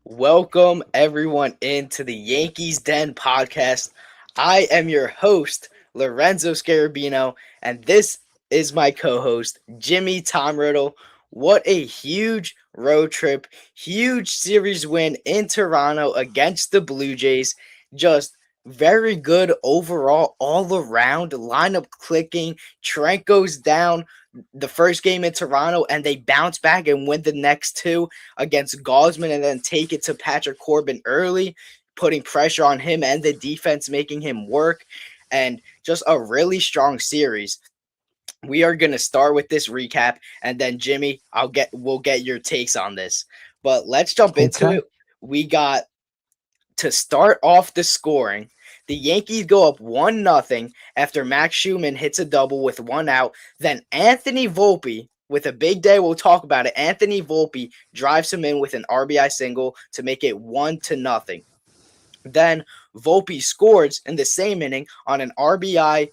Welcome everyone into the Yankees Den podcast. I am your host, Lorenzo Scarabino, and this is my co-host, Jimmy Tom Riddle. What a huge road trip, huge series win in Toronto against the Blue Jays. Just very good overall, all around lineup clicking. Trent goes down the first game in Toronto, and they bounce back and win the next two against Gosman and then take it to Patrick Corbin early, putting pressure on him and the defense, making him work, and just a really strong series. We are gonna start with this recap, and then Jimmy, we'll get your takes on this. But let's jump into Okay. it. We got to start off the scoring. The Yankees go up 1-0 after Max Schumann hits a double with one out. Then Anthony Volpe, with a big day, we'll talk about it. Anthony Volpe drives him in with an RBI single to make it 1-0. Then Volpe scores in the same inning on an RBI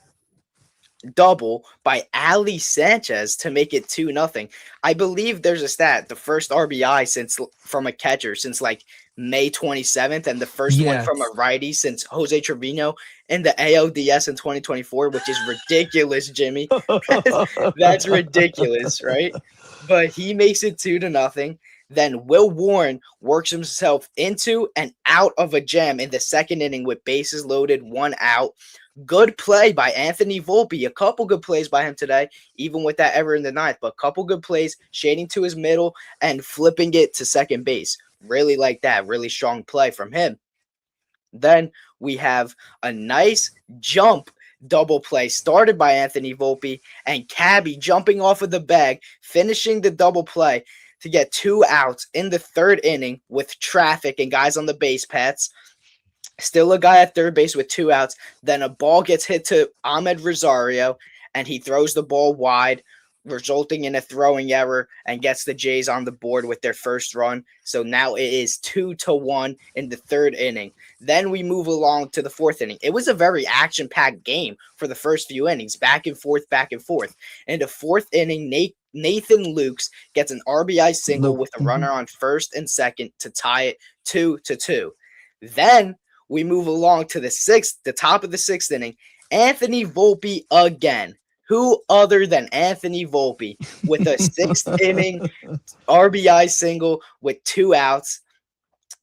double by Ali Sanchez to make it 2-0. I believe there's a stat, the first RBI since from a catcher since like May 27th, and the first one from a Yes. righty since Jose Trevino in the ALDS in 2024, which is ridiculous, Jimmy. That's ridiculous, right? But he makes it 2-0. Then Will Warren works himself into and out of a jam in the second inning with bases loaded, one out. Good play by Anthony Volpe. A couple good plays by him today, even with that error in the ninth. But a couple good plays, shading to his middle and flipping it to second base. Really like that. Really strong play from him. Then we have a nice jump double play started by Anthony Volpe and Cabby jumping off of the bag, finishing the double play to get two outs in the third inning with traffic and guys on the base paths. Still a guy at third base with two outs. Then a ball gets hit to Ahmed Rosario, and he throws the ball wide, resulting in a throwing error and gets the Jays on the board with their first run. So now it is 2-1 in the third inning. Then we move along to the fourth inning. It was a very action-packed game for the first few innings, back and forth, back and forth. In the fourth inning, Nathan Lukes gets an RBI single Luke. with a runner on first and second to tie it 2-2. Then we move along to the top of the sixth inning. Anthony Volpe again. Who other than Anthony Volpe with a sixth inning RBI single with two outs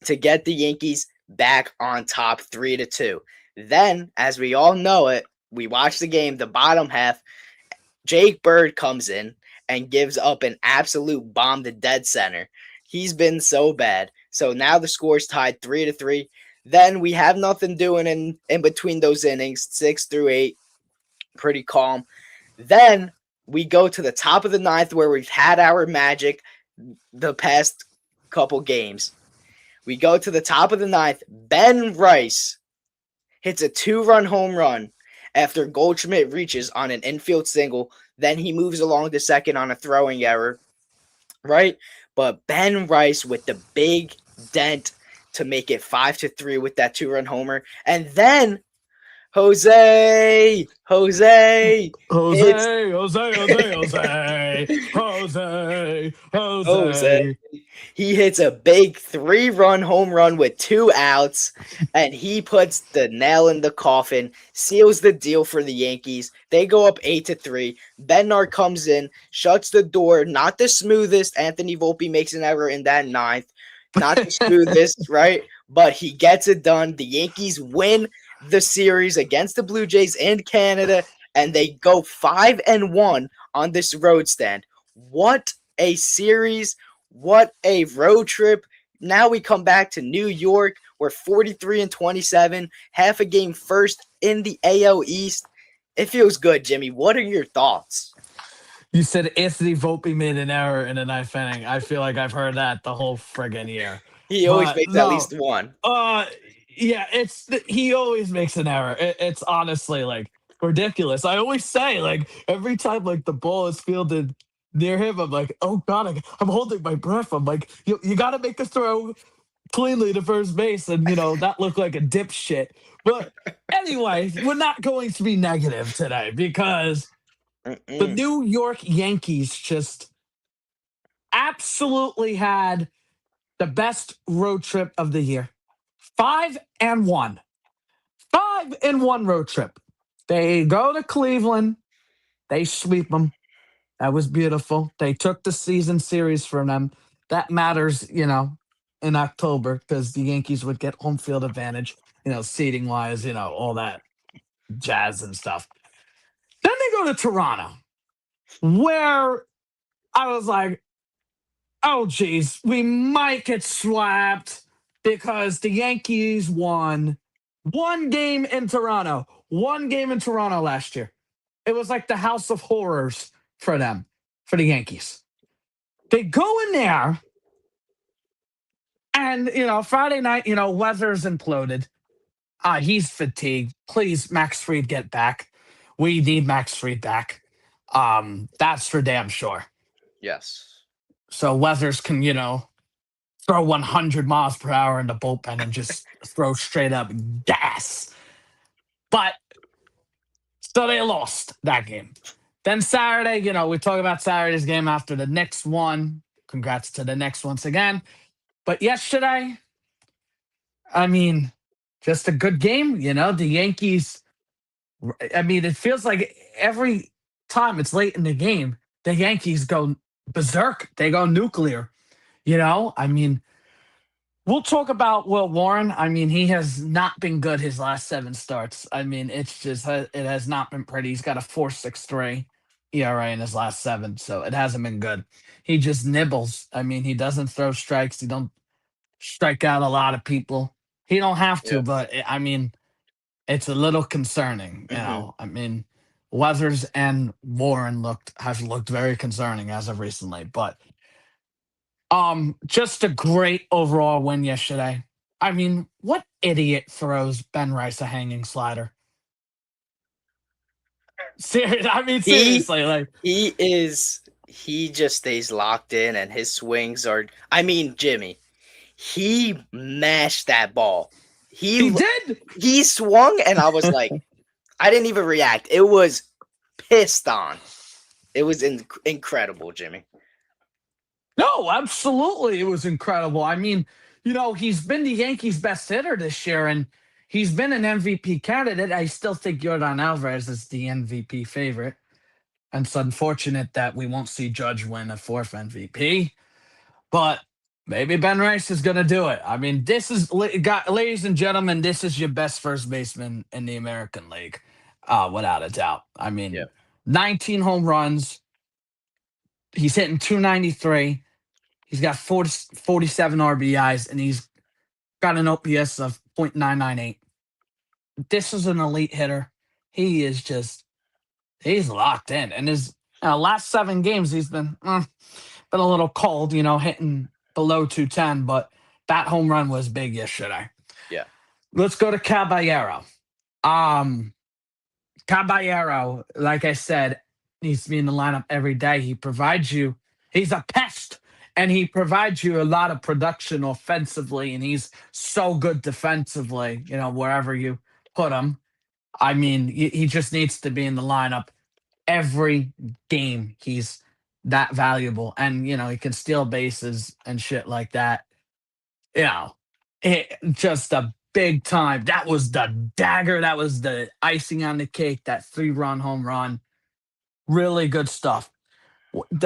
to get the Yankees back on top 3-2. Then, as we all know it, we watch the game, the bottom half. Jake Bird comes in and gives up an absolute bomb to dead center. He's been so bad. So now the score's tied 3-3. Then we have nothing doing in between those innings, 6 through 8, pretty calm. Then we go to the top of the ninth where we've had our magic the past couple games. We go to the top of the ninth. Ben Rice hits a 2-run home run after Goldschmidt reaches on an infield single. Then he moves along to second on a throwing error, right? But Ben Rice with the big dent to make it 5-3 with that 2-run homer. And then Jose Jose, hits Jose, Jose, Jose, Jose, Jose. Jose. He hits a big 3-run home run with two outs, and he puts the nail in the coffin, seals the deal for the Yankees. They go up 8-3. Bednar comes in, shuts the door. Not the smoothest. Anthony Volpe makes an error in that ninth. Not the smoothest, right? But he gets it done. The Yankees win the series against the Blue Jays in Canada, and they go 5-1 on this road stand. What a series! What a road trip. Now we come back to New York. We're 43-27, half a game first in the AL East. It feels good, Jimmy. What are your thoughts? You said Anthony Volpe made an error in the ninth inning. I feel like I've heard that the whole friggin' year. He always But makes at no, least one. uh, yeah, he always makes an error. It's honestly like ridiculous. I always say like every time like the ball is fielded near him, I'm like, oh god, I'm holding my breath. I'm like, you got to make a throw cleanly to first base, and that looked like a dipshit. But anyway, we're not going to be negative today because the Mm-mm. New York Yankees just absolutely had the best road trip of the year. 5-1. 5-1 road trip. They go to Cleveland. They sweep them. That was beautiful. They took the season series from them. That matters, in October because the Yankees would get home field advantage, seating wise, all that jazz and stuff. Then they go to Toronto, where I was like, oh, geez, we might get swept because the Yankees won one game in Toronto, last year. It was like the house of horrors for them, for the Yankees. They go in there, and, Friday night, Weathers imploded. He's fatigued. Please, Max Fried, get back. We need Max Fried back. That's for damn sure. Yes. So Weathers can, throw 100 miles per hour in the bullpen and just throw straight up gas. But so they lost that game. Then Saturday, we talk about Saturday's game after the Knicks won. Congrats to the Knicks once again. But yesterday, I mean, just a good game. The Yankees, I mean, it feels like every time it's late in the game, the Yankees go berserk. They go nuclear. I mean, we'll talk about Will Warren. I mean, he has not been good his last 7 starts. I mean, it's just, it has not been pretty. He's got a 4.63 ERA in his last 7, so it hasn't been good. He just nibbles. I mean, he doesn't throw strikes. He don't strike out a lot of people. He don't have to, Yeah. but I mean, it's a little concerning. I mean, Weathers and Warren have looked very concerning as of recently, but just a great overall win yesterday. I mean, what idiot throws Ben Rice a hanging slider? He Seriously, like he just stays locked in, and his swings are. I mean, Jimmy, he mashed that ball. he did. He swung, and I was like, I didn't even react. It was pissed on. It was incredible, Jimmy. No, absolutely, it was incredible. I mean, he's been the Yankees' best hitter this year, and he's been an MVP candidate. I still think Yordan Alvarez is the MVP favorite. And it's unfortunate that we won't see Judge win a 4th MVP, but maybe Ben Rice is going to do it. I mean, ladies and gentlemen, this is your best first baseman in the American League, without a doubt. I mean, Yeah. 19 home runs. He's hitting 293. He's got 47 RBIs, and he's got an OPS of .998. This is an elite hitter. He is he's locked in. And his last 7 games, he's been a little cold, hitting below 210, but that home run was big yesterday. Yeah. Let's go to Caballero. Caballero, like I said, needs to be in the lineup every day. He's a pest, and he provides you a lot of production offensively, and he's so good defensively, wherever you put him. I mean, he just needs to be in the lineup every game. He's that valuable, and he can steal bases and shit like that. Just a big time. That was the dagger. That was the icing on the cake. That 3-run home run. Really good stuff.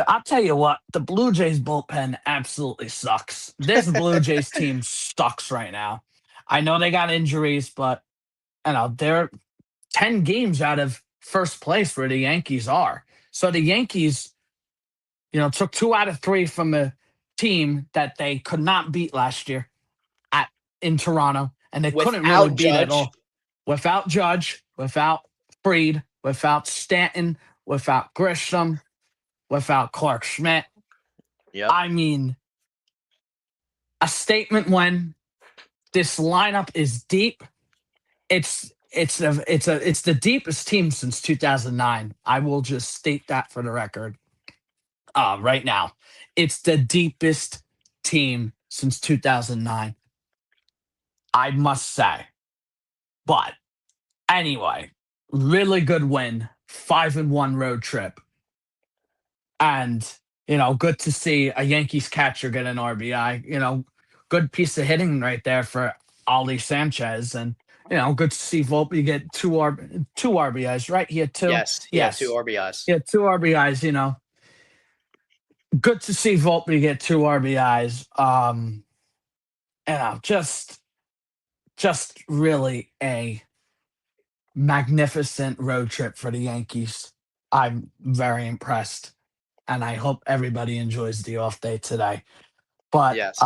I'll tell you what, the Blue Jays bullpen absolutely sucks. This Blue Jays team sucks right now. I know they got injuries, but they're 10 games out of first place where the Yankees are. So the Yankees, took 2 out of 3 from a team that they could not beat last year in Toronto, and they couldn't really Without beat at Judge. all. Without Judge, without Fried, without Stanton, without Grisham, without Clark Schmidt. Yep. I mean, a statement when this lineup is deep. It's the deepest team since 2009. I will just state that for the record. Right now, it's the deepest team since 2009. I must say. But anyway, really good win, 5-1 road trip. And, good to see a Yankees catcher get an RBI. good piece of hitting right there for Ali Sanchez, and good to see Volpe get two RBIs. Right, he had two. Yes, he had two Yes, RBIs. he had two RBIs. Good to see Volpe get two RBIs. Just really a magnificent road trip for the Yankees. I'm very impressed, and I hope everybody enjoys the off day today. But Yes.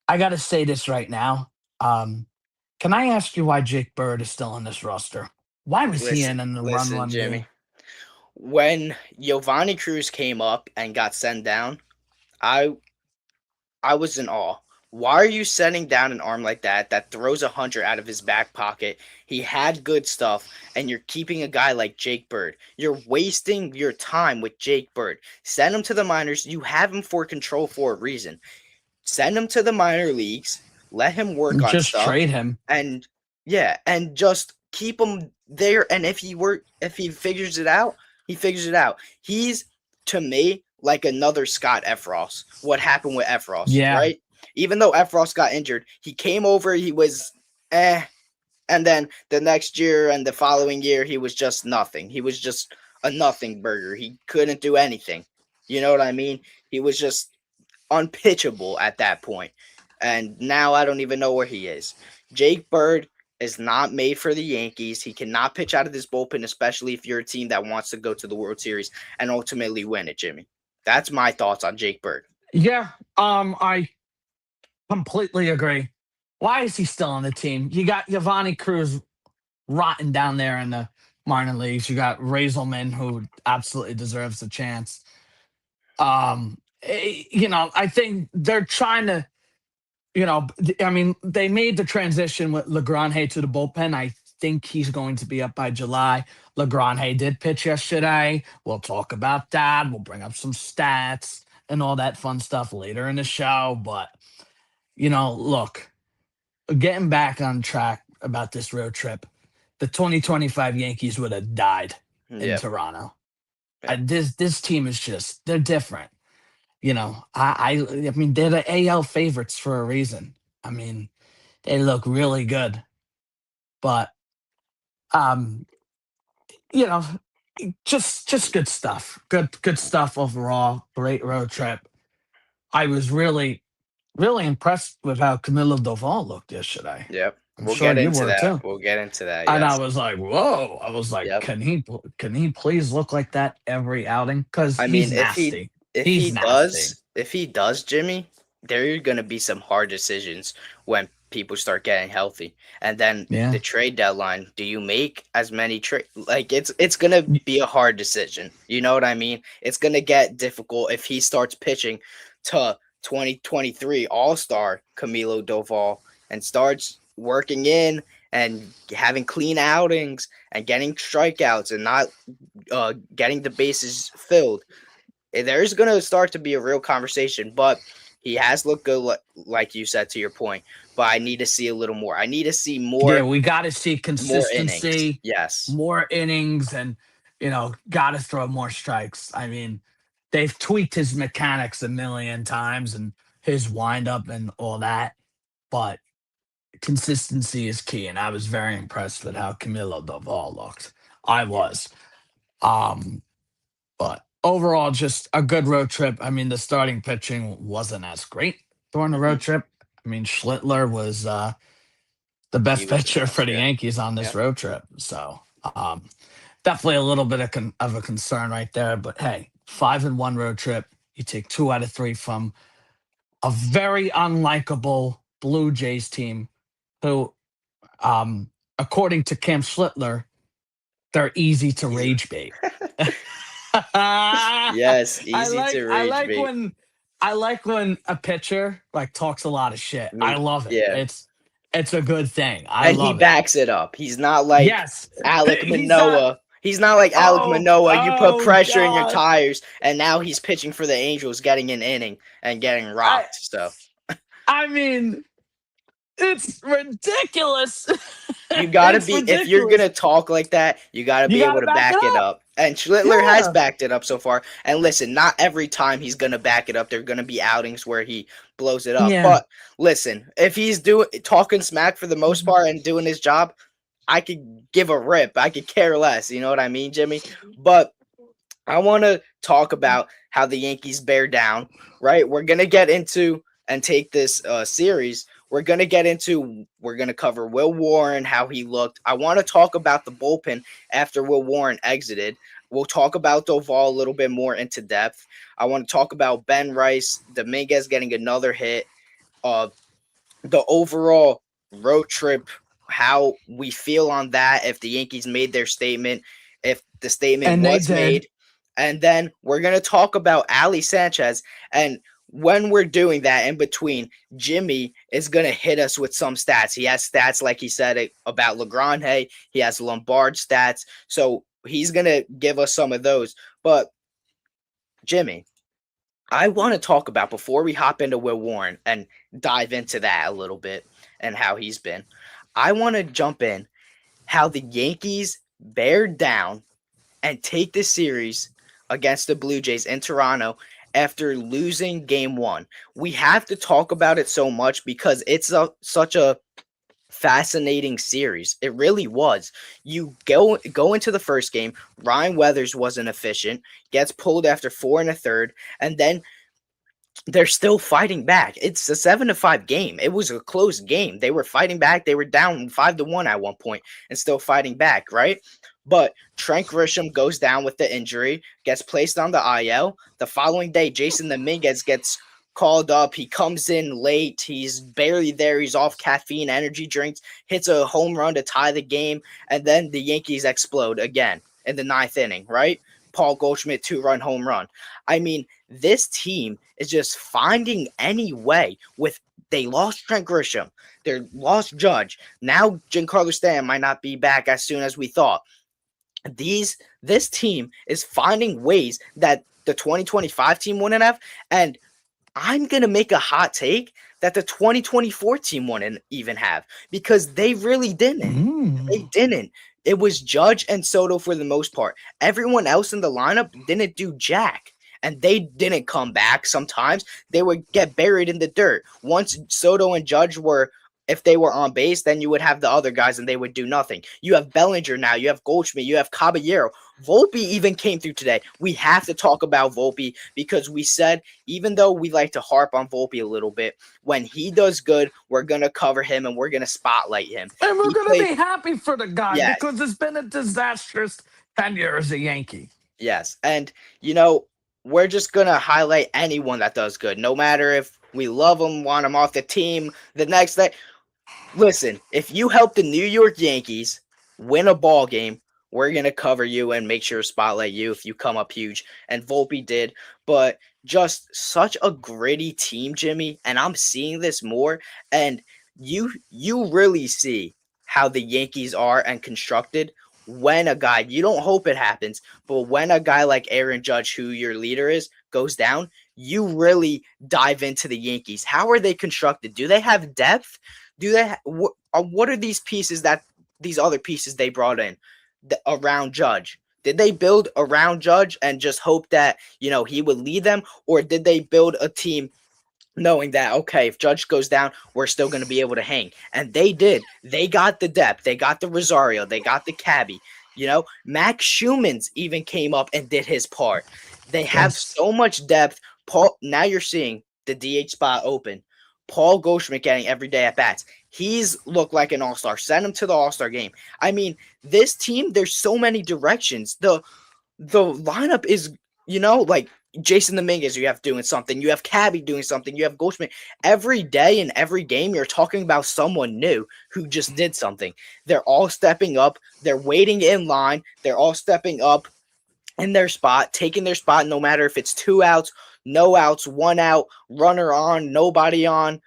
I got to say this right now. Um, can I ask you why Jake Bird is still on this roster? Why was he in the Listen, run Jimmy. game? When Giovanni Cruz came up and got sent down, I I was in awe. Why are you sending down an arm like that throws 100 out of his back pocket? He had good stuff, and you're keeping a guy like Jake Bird. You're wasting your time with Jake Bird. Send him to the minors. You have him for control for a reason. Send him to the minor leagues. Let him work on Just stuff, trade him. and yeah, and just keep him there. And if he figures it out, he figures it out. He's, to me, like another Scott Efros. What happened with Efros, Yeah. right? Even though Efros got injured, he came over. He was and then the next year and the following year, he was just nothing. He was just a nothing burger. He couldn't do anything. You know what I mean? He was just unpitchable at that point. And now I don't even know where he is. Jake Bird is not made for the Yankees. He cannot pitch out of this bullpen, especially if you're a team that wants to go to the World Series and ultimately win it, Jimmy. That's my thoughts on Jake Bird. Yeah. I completely agree. Why is he still on the team? You got Giovanni Cruz rotting down there in the minor leagues. You got Razelman, who absolutely deserves a chance. I think they're trying to, they made the transition with Lagrange to the bullpen. I think he's going to be up by July. Lagrange did pitch yesterday. We'll talk about that. We'll bring up some stats and all that fun stuff later in the show. But, look, getting back on track about this road trip, the 2025 Yankees would have died in Yep. Toronto. Yep. This team is just, they're different. I mean, they're the AL favorites for a reason. I mean, they look really good, but um, you know, just good stuff. Good stuff overall. Great road trip. I was really impressed with how Camilo Doval looked yesterday. Yep. I'm We'll sure get you into were that. too. We'll get into that. And I Yes. was like, whoa! I was like, Yep. can he please look like that every outing? Because I he's mean, nasty. if He's he nasty. does, Jimmy, there are gonna be some hard decisions when people start getting healthy. And then Yeah. the trade deadline, do you make as many trade, like it's gonna be a hard decision. You know what I mean? It's gonna get difficult if he starts pitching to 2023 All-Star Camilo Doval and starts working in and having clean outings and getting strikeouts and not getting the bases filled. There's going to start to be a real conversation, but he has looked good, like you said, to your point. But I need to see a little more. I need to see Yeah, we got to see more innings. consistency, Yes. more innings, and got to throw more strikes. I mean, they've tweaked his mechanics a million times and his windup and all that, but consistency is key. And I was very impressed with how Camilo Doval looked. I Yeah. was. Um, but overall, just a good road trip. I mean, the starting pitching wasn't as great during the Hmm. road trip. I mean, Schlittler was the He best was the pitcher for best. the Yeah. Yankees on this Yeah. road trip. So definitely a little bit of a concern right there. But hey, 5-1 road trip. You take 2 out of 3 from a very unlikable Blue Jays team who, according to Cam Schlittler, they're easy to He's rage bait. I yes, easy to rage like bait. when a pitcher like talks a lot of shit. I love it. Yeah. It's a good thing. I And he love it. backs it up. He's not like Yes. Alec He's not. Manoa. He's not like Alec Oh, Manoa. You put oh pressure in your God. tires, and now he's pitching for the Angels, getting an inning and getting I rocked. So I mean, it's ridiculous. you gotta It's be, if you're ridiculous. gonna talk like that, you gotta You be got able to to back it back it up. up. And Schlittler has Yeah. backed it up so far. And listen, not every time he's going to back it up. There are going to be outings where he blows it up. Yeah. But listen, if he's talking smack for the most part and doing his job, I could give a rip. I could care less. You know what I mean, Jimmy? But I want to talk about how the Yankees bear down, right? We're going to get into and take this series. We're going to cover Will Warren, how he looked. I want to talk about the bullpen after Will Warren exited. We'll talk about Doval a little bit more into depth. I want to talk about Ben Rice, Dominguez getting another hit, uh, the overall road trip, how we feel on that, if the Yankees made their statement, if the statement And they was did. made. And then we're going to talk about Ali Sanchez. And when we're doing that in between, Jimmy is going to hit us with some stats. He has stats, like he said, about Lagrange. He has Lombard stats. So he's going to give us some of those. But, Jimmy, I want to talk about before we hop into Will Warren and dive into that a little bit and how he's been. I want to jump in how the Yankees bear down and take the series against the Blue Jays in Toronto after losing game one. We have to talk about it so much because it's such a fascinating series. It really was. You go into the first game, Ryan Weathers wasn't efficient, gets pulled after 4 1/3, and then they're still fighting back. It's a 7-5 game. It was a close game. They were fighting back. They were down 5-1 at one point and still fighting back, right? But Trent Grisham goes down with the injury, gets placed on the IL. The following day, Jason Dominguez gets called up. He comes in late. He's barely there. He's off caffeine, energy drinks, hits a home run to tie the game, and then the Yankees explode again in the ninth inning, right? Paul Goldschmidt 2-run home run. I mean, this team is just finding any way with they lost Trent Grisham, they lost Judge. Now Giancarlo Stanton might not be back as soon as we thought. This team is finding ways that the 2025 team wouldn't have, and I'm gonna make a hot take that the 2024 team wouldn't even have because they really didn't. They Mm. didn't. It was Judge and Soto for the most part. Everyone else in the lineup didn't do jack. And they didn't come back. Sometimes they would get buried in the dirt. Once Soto and Judge were, if they were on base, then you would have the other guys and they would do nothing. You have Bellinger now. You have Goldschmidt. You have Caballero. Volpe even came through today. We have to talk about Volpe because we said, even though we like to harp on Volpe a little bit, when he does good, we're going to cover him and we're going to spotlight him. And we're He going to played, be happy for the guy yes, because it's been a disastrous tenure as a Yankee. yes. And, we're just going to highlight anyone that does good, no matter if we love him, want him off the team the next day. Listen, if you help the New York Yankees win a ball game, we're going to cover you and make sure to spotlight you if you come up huge. And Volpe did, but just such a gritty team, Jimmy. And I'm seeing this more. And you really see how the Yankees are and constructed when a guy, you don't hope it happens, but when a guy like Aaron Judge, who your leader is, goes down, you really dive into the Yankees. How are they constructed? Do they have depth? Do they? What are these pieces that these other pieces they brought in around Judge? Did they build around Judge and just hope that he would lead them, or did they build a team knowing that, okay, if Judge goes down, we're still going to be able to hang? And they did. They got the depth. They got the Rosario. They got the Cabby. Max Schumann's even came up and did his part. They have Yes. so much depth. Now you're seeing the DH spot open. Paul Goldschmidt getting every day at bats. He's looked like an all-star. Send him to the all-star game. I mean, this team, there's so many directions. The lineup is, like Jason Dominguez, you have doing something. You have Cabby doing something. You have Goldschmidt. Every day in every game, you're talking about someone new who just did something. They're all stepping up. They're waiting in line. They're all stepping up in their spot, taking their spot, no matter if it's 2 outs, no outs, 1 out, runner on, nobody on,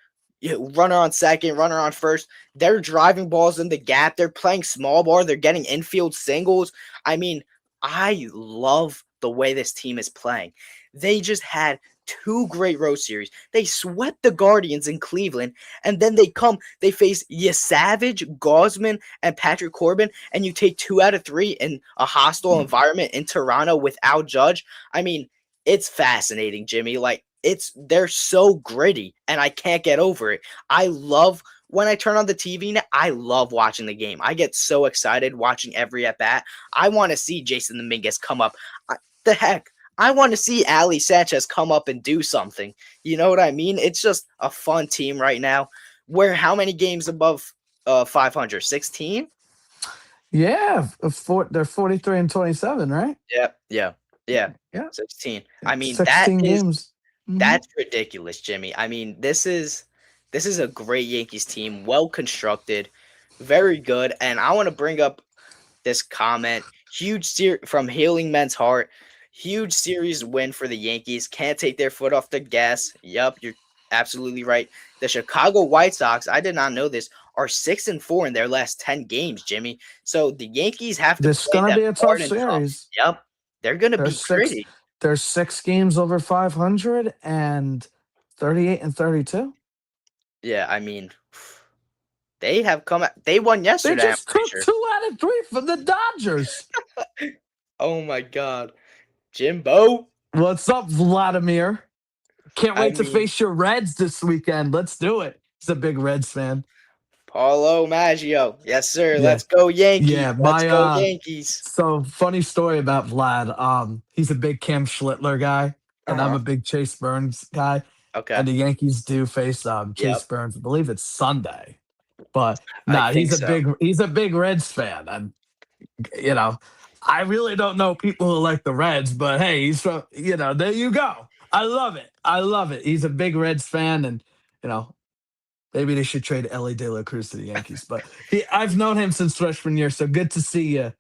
runner on second, runner on first. They're driving balls in the gap. They're playing small ball. They're getting infield singles. I mean, I love the way this team is playing. They just had two great road series. They swept the Guardians in Cleveland, and then they face Savage, Gosman, and Patrick Corbin, and you take 2 out of 3 in a hostile environment in Toronto without Judge. I mean, it's fascinating, Jimmy. Like they're so gritty, and I can't get over it. I love when I turn on the TV now. I love watching the game. I get so excited watching every at bat. I want to see Jason Dominguez come up. The heck, I want to see Ali Sanchez come up and do something. You know what I mean? It's just a fun team right now. Where how many games above 500? 16? Yeah, they're 43-27, right? Yeah. Yeah, 16. I mean, 16 games. Mhm. that's ridiculous, Jimmy. I mean, this is a great Yankees team, well constructed, very good. And I want to bring up this comment. From Healing Men's Heart. Huge series win for the Yankees. Can't take their foot off the gas. Yup, you're absolutely right. The Chicago White Sox, I did not know this, are 6-4 in their last 10 games, Jimmy. So the Yankees have to This is play gonna them be a tough hard and tough. series. Yep. They're gonna There's be six. gritty. There's 6 games over 500 and 38-32. Yeah, I mean, they won They yesterday, I'm just pretty took sure. 2 out of 3 from the Dodgers. Oh my god. Jimbo. What's up, Vladimir? Can't I wait to mean, face your Reds this weekend. Let's do it. He's a big Reds fan. Paulo Maggio. Yes, sir. Yeah, Let's go Yankees. yeah. Let's My go Yankees. So funny story about Vlad. He's a big Cam Schlittler guy, and I'm Uh-huh. a big Chase Burns guy. Okay. And the Yankees do face Chase Yep. Burns. I believe it's Sunday. But I nah, think so. he's a big Reds fan, and you know, I really don't know people who like the Reds, but hey, he's from there you go. I love it. I love it. He's a big Reds fan, and you know, maybe they should trade Ellie De La Cruz to the Yankees. But I've known him since freshman year, so good to see you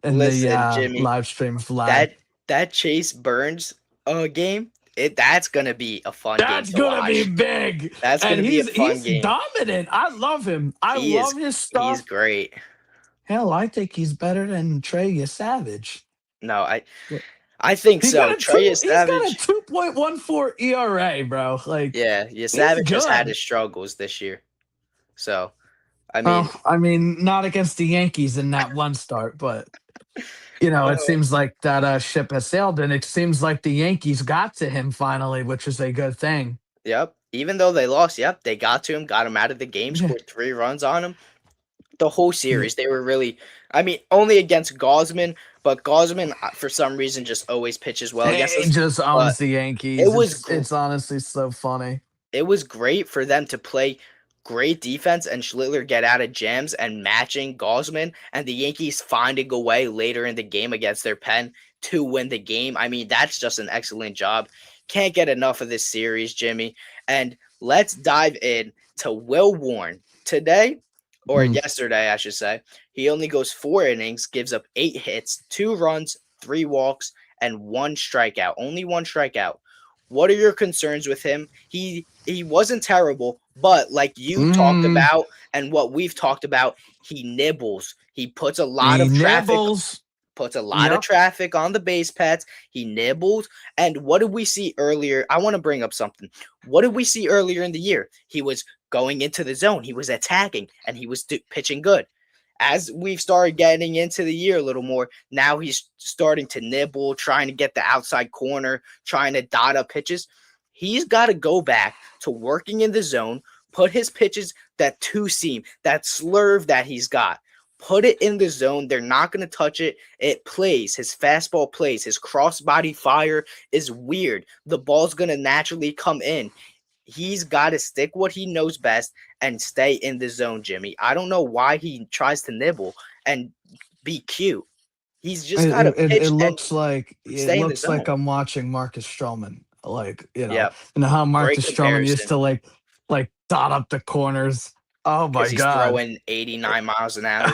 in the Listen, Jimmy, live stream, Vlad. that Chase Burns game, that's gonna be a fun game That's to gonna be watch. big, That's and gonna be a he's fun game. dominant. I love him. I He is love his he's stuff. great. Hell, I think he's better than Trey Savage. No, I think so. Trey is He's got a Savage. 2.14 ERA, bro. Like Yeah, he's Savage has had good. his struggles this year. So, I mean, Oh, I mean, not against the Yankees in that one start, but it oh, seems like that ship has sailed, and it seems like the Yankees got to him finally, which is a good thing. yep. Even though they lost, yep, they got him out of the game, Yeah, scored 3 runs on him. The whole yeah. series, they were really, I mean, only against Gosman, but Gosman, for some reason, just always pitches well against He us. just But owns the it Yankees. was It's honestly so funny. it was great for them to play great defense and Schlittler get out of jams and matching Gosman and the Yankees finding a way later in the game against their pen to win the game. I mean, that's just an excellent job. Can't get enough of this series, Jimmy. And let's dive in to Will Warren. Today, or Mm. yesterday, I should say, he only goes 4 innings, gives up 8 hits, 2 runs, 3 walks, and 1 strikeout. Only 1 strikeout. What are your concerns with him? He wasn't terrible, but like you talked Mm, about and what we've talked about, he nibbles. He he nibbles. puts a lot of Yep. traffic on the base paths. He nibbles. And what did we see earlier? I want to bring up something. What did we see earlier in the year? He was going into the zone. He was attacking and he was pitching good. As we've started getting into the year a little more, now he's starting to nibble, trying to get the outside corner, trying to dot up pitches. He's got to go back to working in the zone, put his pitches, that two seam, that slurve that he's got, put it in the zone. They're not going to touch it. It plays. His fastball plays. His crossbody fire is weird. The ball's going to naturally come in. He's got to stick what he knows best and stay in the zone, Jimmy. I don't know why he tries to nibble and be cute. He's just got to It pitch and looks like stay in the zone. I'm watching Marcus Stroman. Like Yep. how Great Marcus Stroman used comparison to like dot up the corners. Oh because my he's god! throwing 89 miles an hour.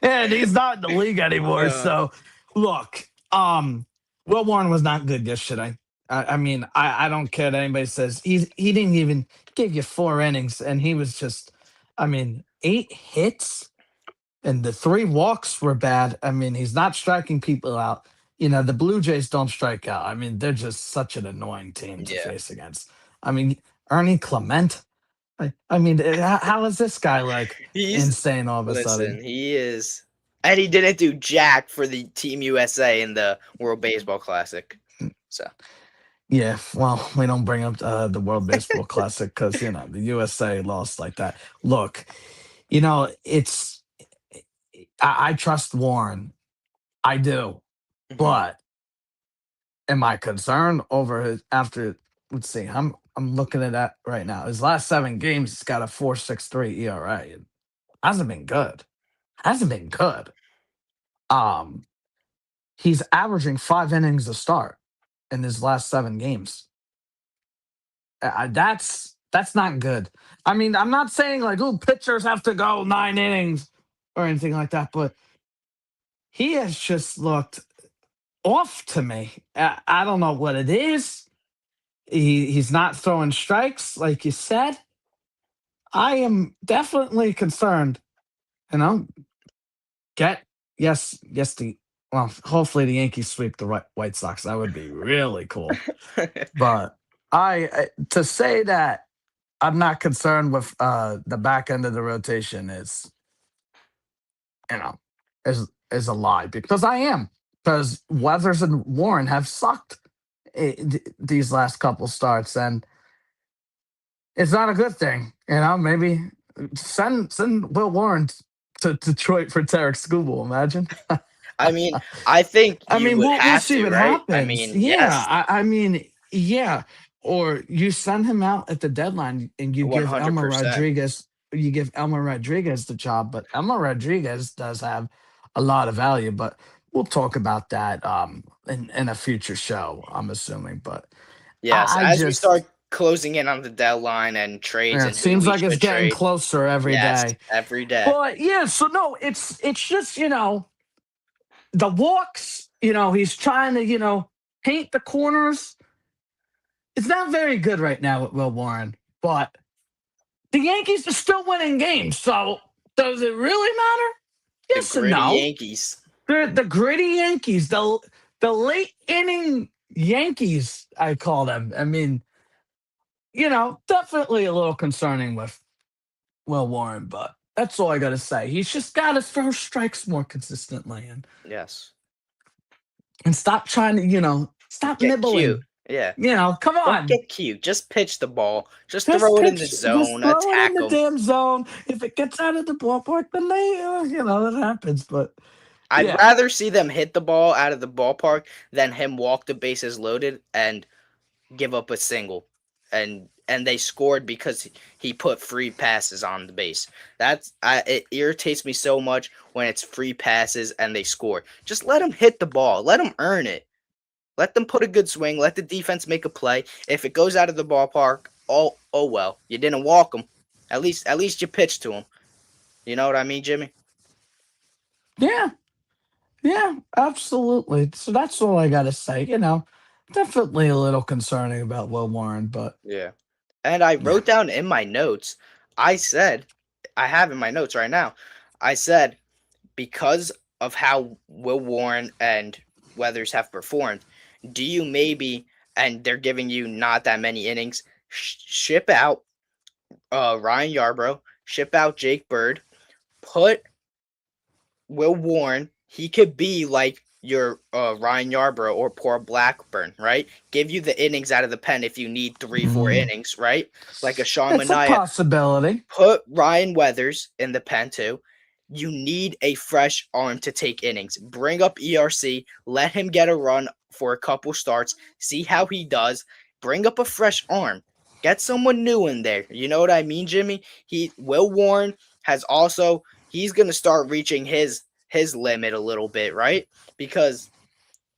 And he's not in the league anymore. Uh, So look, Will Warren was not good yesterday. I mean, I don't care what anybody says. He didn't even give you 4 innings, and he was just, I mean, 8 hits and the 3 walks were bad. I mean, he's not striking people out. the Blue Jays don't strike out. I mean, they're just such an annoying team to Yeah, face against. I mean, Ernie Clement. I mean, how is this guy like he's insane all of a listen. sudden? He is, and he didn't do jack for the Team USA in the World Baseball Classic. So Yeah, well, we don't bring up the World Baseball Classic because the USA lost like that. Look, it's I trust Warren, I do, mhm. but am I concerned over his after? Let's see, I'm looking at that right now. His last 7 games, he's got a 4.63 ERA. It hasn't been good. Hasn't been good. Um, he's averaging 5 innings a start in his last 7 games. That's not good. I mean, I'm not saying like, oh, pitchers have to go 9 innings or anything like that, but he has just looked off to me. I don't know what it is. He's not throwing strikes like you said. I am definitely concerned. You know, get yes the well, hopefully the Yankees sweep the White Sox. That would be really cool. But to say that I'm not concerned with the back end of the rotation you know is a lie because I am, because Weathers and Warren have sucked these last couple starts, and it's not a good thing. Maybe send Will Warren to Detroit for Tarek Skubal. Imagine. I mean, I think I you mean, would we'll have see to, what right? I happens. mean, Yeah, yes, I mean, yeah. Or you send him out at the deadline and you one give hundred percent. Elmer Rodriguez the job, but Elmer Rodriguez does have a lot of value. But we'll talk about that in a future show, I'm assuming. But Yes, I as we just start closing in on the deadline and trades yeah, and it who seems we like it's should getting trade. closer every Yes, day. every day. But yeah, so no, it's just the walks. He's trying to paint the corners. It's not very good right now with Will Warren, but the Yankees are still winning games. So does it really matter? The Yes and gritty no. Yankees. They're the gritty Yankees, the late inning Yankees, I call them. I mean, definitely a little concerning with Will Warren, but that's all I got to say. He's just got to throw strikes more consistently Yes. and stop trying to, stop Get cute. nibbling. Yeah. Come Don't on. get cute. Just pitch the ball. Just Just throw it in the pitch, just zone. throw it in Attack the them. damn zone. If it gets out of the ballpark, then it happens. But I'd yeah, rather see them hit the ball out of the ballpark than him walk the bases loaded and give up a single. And they scored because he put free passes on the base. It irritates me so much when it's free passes and they score. Just let them hit the ball. Let them earn it. Let them put a good swing. Let the defense make a play. If it goes out of the ballpark, oh well. You didn't walk them. At least you pitched to them. You know what I mean, Jimmy? yeah, yeah, absolutely. So that's all I got to say. Definitely a little concerning about Will Warren, but Yeah. And I yeah. wrote down in my notes, I said, I have in my notes right now, I said, because of how Will Warren and Weathers have performed, do you maybe, and they're giving you not that many innings, ship out Ryan Yarbrough, ship out Jake Bird, put Will Warren, he could be like your Ryan Yarbrough or poor Blackburn, right? Give you the innings out of the pen if you need three, four Mm, innings, right? Like a Sean it's a Manaea. possibility. Put Ryan Weathers in the pen too. You need a fresh arm to take innings. Bring up ERC. Let him get a run for a couple starts. See how he does. Bring up a fresh arm. Get someone new in there. You know what I mean, Jimmy? Will Warren has also he's gonna start reaching his limit a little bit, right? Because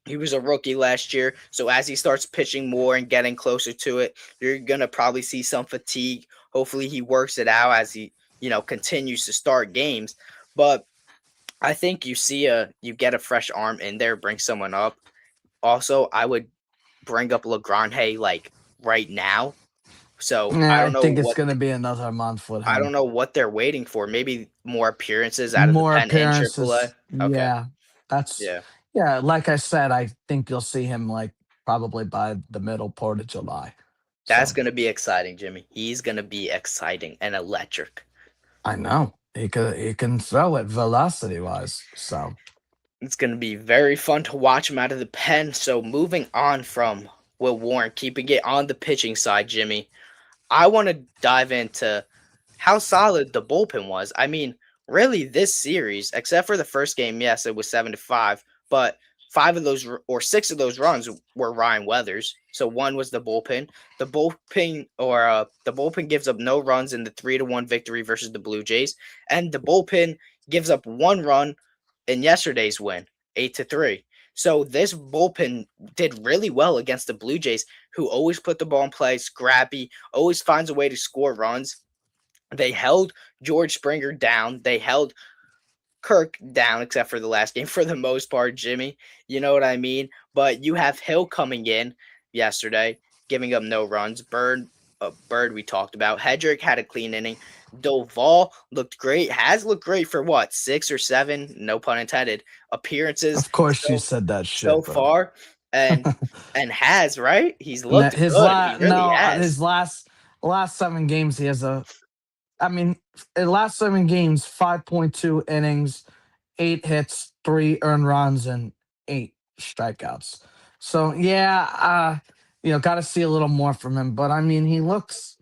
he was a rookie last year. So as he starts pitching more and getting closer to it, you're gonna probably see some fatigue. Hopefully he works it out as he, continues to start games. But I think you get a fresh arm in there, bring someone up. Also, I would bring up Lagrange like right now. So Yeah, I think it's going to be another month with I don't him. know what they're waiting for. Maybe more appearances out of the More pen in AAA. appearances. Okay. Yeah, that's Yeah. Yeah, like I said, I think you'll see him like probably by the middle part of July. That's So gonna be exciting, Jimmy. He's gonna be exciting and electric. I know he can throw it velocity wise. So It's going to be very fun to watch him out of the pen. So moving on from Will Warren, keeping it on the pitching side, Jimmy, I want to dive into how solid the bullpen was. I mean, really, this series, except for the first game, yes, it was 7-5, but five of those or six of those runs were Ryan Weathers. So one was the bullpen. The bullpen gives up no runs in the 3-1 victory versus the Blue Jays, and the bullpen gives up one run in yesterday's win, 8-3. So this bullpen did really well against the Blue Jays, who always put the ball in play, scrappy, always finds a way to score runs. They held George Springer down. They held Kirk down, except for the last game for the most part, Jimmy. You know what I mean? But you have Hill coming in yesterday, giving up no runs. Bird we talked about. Hedrick had a clean inning. Doval looked great. Has looked great for what, 6 or 7, no pun intended, appearances of course you so said that so shit, bro. far, and has right. He's looked His good. He really has. his last 7 games he has a I mean, in last 7 games, 5.2 innings, 8 hits, 3 earned runs, and 8 strikeouts. So yeah, got to see a little more from him. But I mean, he looks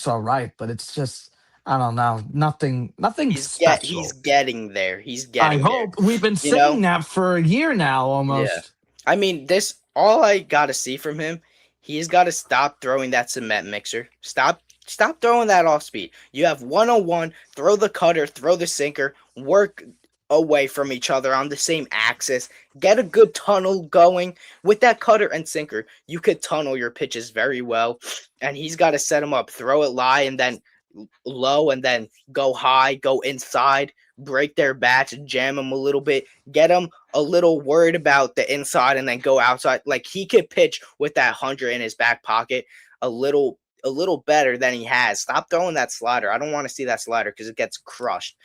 all right. But it's just I don't know, nothing He's special. getting there. He's I getting there. hope we've been You know? saying that for a year now, Yeah. almost. I mean, this all I gotta see from him, he's gotta stop throwing that cement mixer. Stop throwing that off speed. You have 101, throw the cutter, throw the sinker, work away from each other on the same axis. Get a good tunnel going. With that cutter and sinker, you could tunnel your pitches very well. And he's got to set them up, throw it high and then low and then go high, go inside, break their bats, jam them a little bit, get them a little worried about the inside and then go outside. Like he could pitch with that 100 in his back pocket a little better than he has. Stop throwing that slider. I don't want to see that slider because it gets crushed.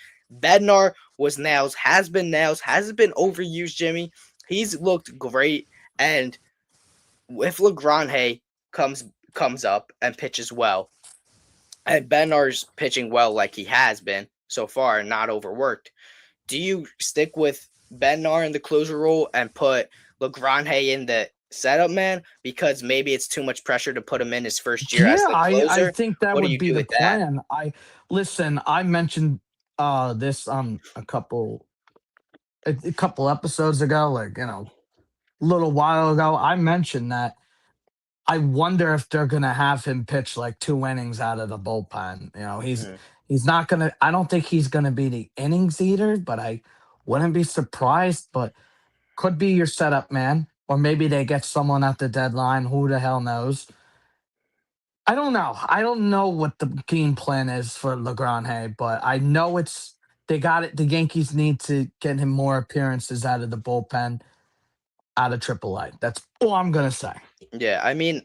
Bednar was nails, nails, hasn't been overused, Jimmy. He's looked great. And if Lagrange comes up and pitches well, and Bednar's pitching well like he has been so far and not overworked, do you stick with Bednar in the closer role and put Lagrange in the setup man because maybe it's too much pressure to put him in his first year as Yeah, the I closer? think that What do would you be do the with that? plan. I listen. I mentioned this a couple episodes ago, like a little while ago. I mentioned that I wonder if they're gonna have him pitch like 2 innings out of the bullpen. Mhm. He's not gonna. I don't think he's gonna be the innings eater, but I wouldn't be surprised. But could be your setup man, or maybe they get someone at the deadline. Who the hell knows? I don't know. I don't know what the game plan is for Lagrange, but I know they got it. The Yankees need to get him more appearances out of the bullpen, out of AAA. That's all I'm gonna say. Yeah, I mean,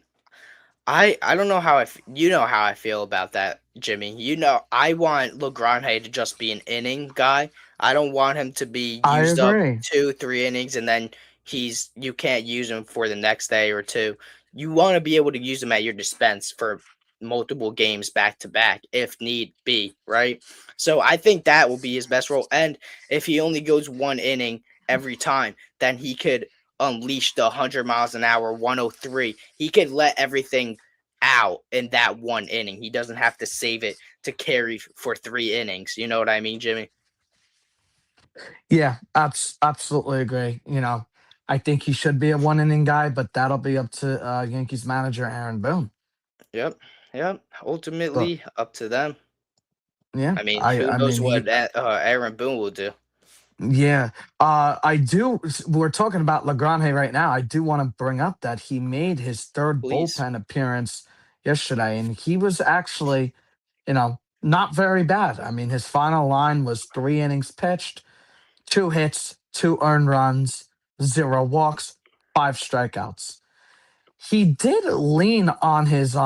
I don't know you know how I feel about that, Jimmy. You know, I want Lagrange to just be an inning guy. I don't want him to be I used up agree. 2, 3 innings and then you can't use him for the next day or two. You want to be able to use him at your dispense for multiple games back to back if need be, right? So I think that will be his best role. And if he only goes 1 inning every time, then he could unleash the 100 miles an hour 103. He could let everything out in that 1 inning. He doesn't have to save it to carry for 3 innings. You know what I mean, Jimmy? Yeah, absolutely agree. I think he should be a 1 inning guy, but that'll be up to Yankees manager Aaron Boone. Yep. Yep. But Ultimately, up to them. yeah, I mean, I who I knows mean what he Aaron Boone will do? Yeah, I do. We're talking about Lagrange right now. I do want to bring up that he made his third Please. bullpen appearance yesterday, and he was actually, not very bad. I mean, his final line was 3 innings pitched, 2 hits, 2 earned runs, 0 walks, 5 strikeouts. He did lean on his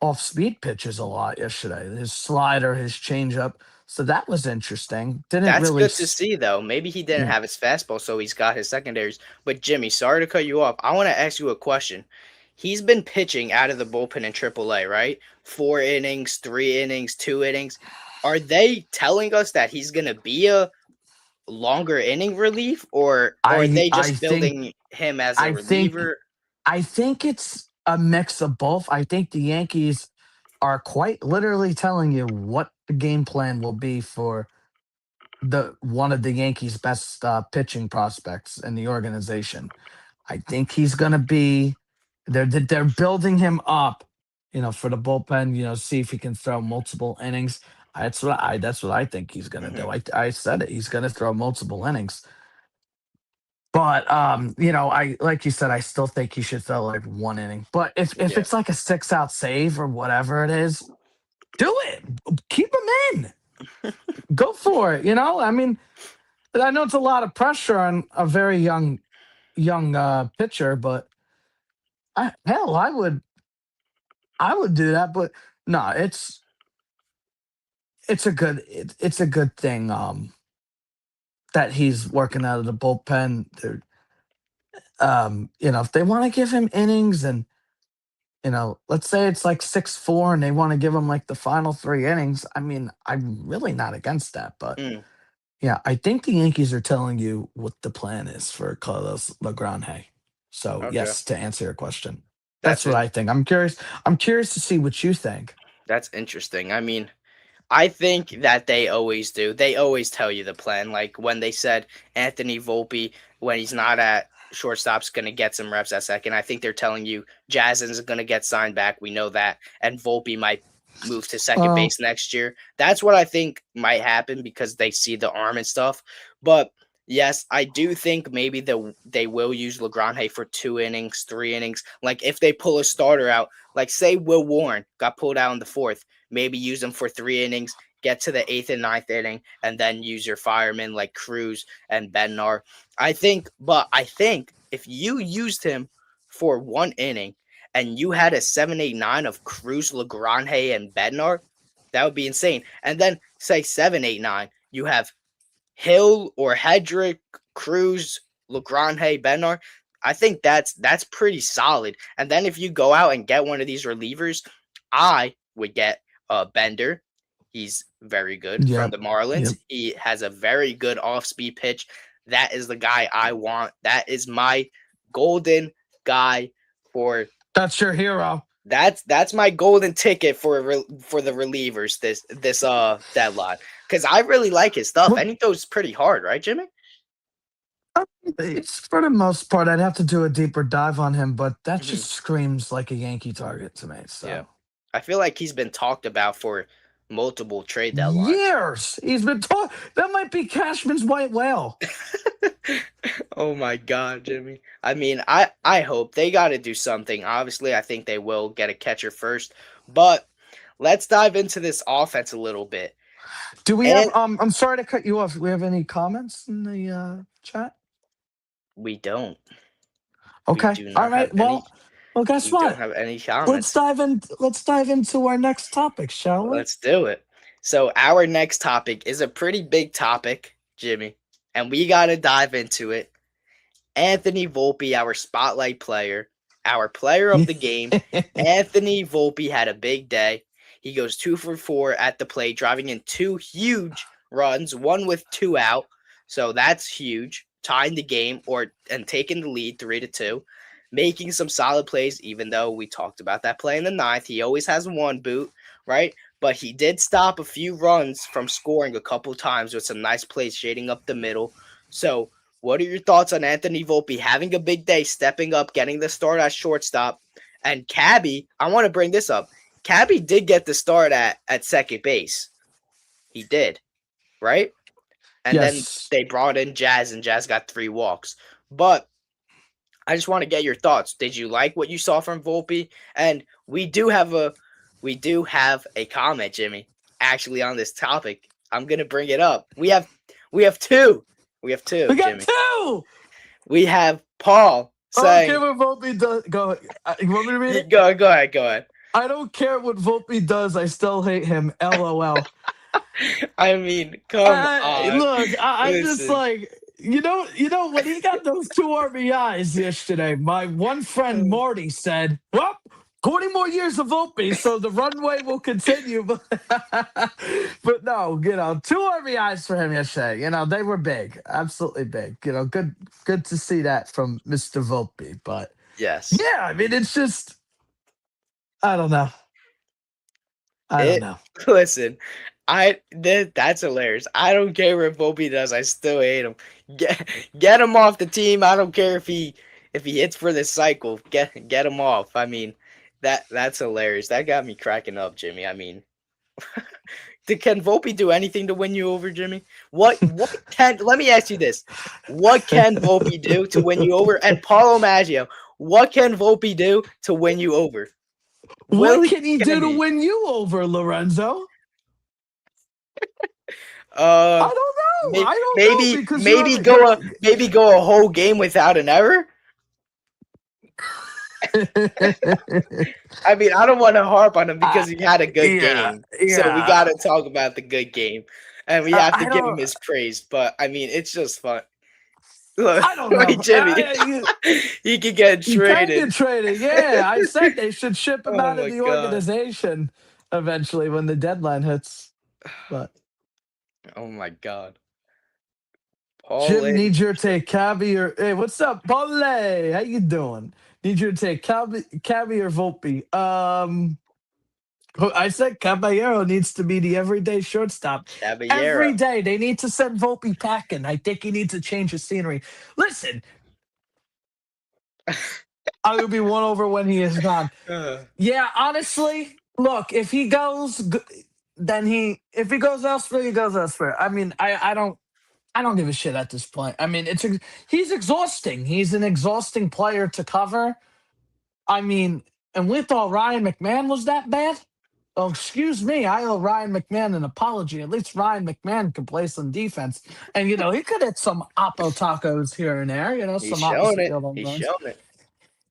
off-speed pitches a lot yesterday. His slider, his changeup. So that was interesting. Didn't That's really, good to see, though. Maybe he didn't yeah. have his fastball, so he's got his secondaries. But Jimmy, sorry to cut you off. I want to ask you a question. He's been pitching out of the bullpen in AAA, right? 4 innings, 3 innings, 2 innings. Are they telling us that he's gonna be a longer inning relief, or are I they I just think building him as a I think reliever? I think it's a mix of both. I think the Yankees are quite literally telling you what the game plan will be for the one of the Yankees' best pitching prospects in the organization. I think he's going to be. They're building him up, for the bullpen. See if he can throw multiple innings. That's what I think he's going to Hmm. do. I said it. He's going to throw multiple innings. But I like you said, I still think he should throw like 1 inning. But if Yeah. it's like a 6-out save or whatever it is, do it. Keep him in. Go for it. I mean, I know it's a lot of pressure on a very young pitcher, but hell, I would do that. But no, it's a good thing that he's working out of the bullpen. If they want to give him innings and let's say it's like 6-4 and they want to give him like the final 3 innings. I mean, I'm really not against that, but Mm, yeah, I think the Yankees are telling you what the plan is for Carlos Lagrange. So okay. yes, to answer your question, That's that's what it. I think. I'm curious. I'm curious to see what you think. That's interesting. I mean, I think that they always do. They always tell you the plan. Like when they said Anthony Volpe, when he's not at shortstop's going to get some reps at second. I think they're telling you Jason's going to get signed back. We know that. And Volpe might move to second Uh, base next year. That's what I think might happen because they see the arm and stuff. But yes, I do think maybe they will use Lagrange for 2 innings, 3 innings. Like if they pull a starter out, like say Will Warren got pulled out in the fourth, maybe use him for 3 innings, get to the eighth and ninth inning, and then use your firemen like Cruz and Bednar. I think if you used him for 1 inning and you had a 7-8-9 of Cruz, Lagrange, and Bednar, that would be insane. And then say 7-8-9, you have Hill or Hedrick, Cruz, Lagrange, Bednar. I think that's pretty solid. And then if you go out and get one of these relievers, I would get Bender. He's very good from yep, the Marlins. yep. He has a very good off-speed pitch. That is the guy I want. That is my golden guy for That's your hero. that's my golden ticket for the relievers this deadline because I really like his stuff Well, and he throws pretty hard, right, Jimmy? it's for the most part. I'd have to do a deeper dive on him, but that Hmm. just screams like a Yankee target to me. Yeah, So I feel like he's been talked about for multiple trade deadlines. years he's been talking. That might be Cashman's white whale. Oh my God, Jimmy. I mean, I hope they got to do something. Obviously, I think they will get a catcher first, but let's dive into this offense a little bit. Do we have? And I'm sorry to cut you off. Do we have any comments in the chat? we don't. We Okay. do All not have right. any. Well, guess We don't what? have any Let's comments. dive in. Let's dive into our next topic, shall we? Let's do it. So our next topic is a pretty big topic, Jimmy, and we got to dive into it. Anthony Volpe, our spotlight player, our player of the game. Anthony Volpe had a big day. He goes 2 for 4 at the plate, driving in 2 huge runs, one with 2 out. So that's huge. Tying the game and taking the lead 3-2. Making some solid plays, even though we talked about that play in the ninth. He always has one boot, right? But he did stop a few runs from scoring a couple times with some nice plays shading up the middle. So what are your thoughts on Anthony Volpe having a big day, stepping up, getting the start at shortstop? And Cabby, I want to bring this up. Cabby did get the start at second base. He did, right? And then Yes. they brought in Jazz, and Jazz got 3 walks. But I just want to get your thoughts. Did you like what you saw from Volpe? And we do have a comment, Jimmy, actually on this topic. I'm gonna bring it up. We have two. We have two, We got Jimmy. two. We have Paul Okay, saying, we're both be done. Go. You want me to read it? Go ahead. I don't care what Volpe does. I still hate him. LOL. I mean, come on. Look, I'm just Listen. like, when he got those two RBIs yesterday, my one friend Marty said, "Well, 20 more years of Volpe, so the runway will continue." But no, two RBIs for him yesterday. They were big, absolutely big. Good to see that from Mr. Volpe. But Yes. yeah, I mean, it's just, I don't know. I don't It know. listen, that's hilarious. I don't care what Volpe does. I still hate him. Get him off the team. I don't care if he hits for this cycle. Get him off. I mean, that's hilarious. That got me cracking up, Jimmy. I mean, can Volpe do anything to win you over, Jimmy? What can let me ask you this. What can Volpe do to win you over? And Paulo Maggio, what can Volpe do to win you over? What Willie can he do to Kennedy. win you over, Lorenzo? Uh I don't know. I don't know maybe because you maybe haven't. go a whole game without an error. I mean, I don't want to harp on him uh, because he had a good yeah, game. So we got yeah. to talk about the good game. And we have to I give him don't. his praise, but I mean, it's just fun. Look, I don't look at know. Jimmy. He could get You can traded. get traded. Yeah, I said they should ship him Oh out of my the god. organization eventually when the deadline hits. But Oh my god. Paul Jim in. needs your take. Caviar. Hey, what's up, Paul? How you doing? Need your take. Caviar Volpe. I said Caballero needs to be the everyday shortstop. Every Caballero. day they need to send Volpe packing. I think he needs to change his scenery. Listen, I will be won over when he is gone. Uh, Yeah, honestly, look, if he goes elsewhere, he goes elsewhere. I mean, I don't give a shit at this point. I mean, he's exhausting. He's an exhausting player to cover. I mean, and we thought Ryan McMahon was that bad. Oh, excuse me. I owe Ryan McMahon an apology. At least Ryan McMahon could play some defense. And, he could hit some oppo tacos here and there, he's some showing opposite it. field home He's runs. showing it.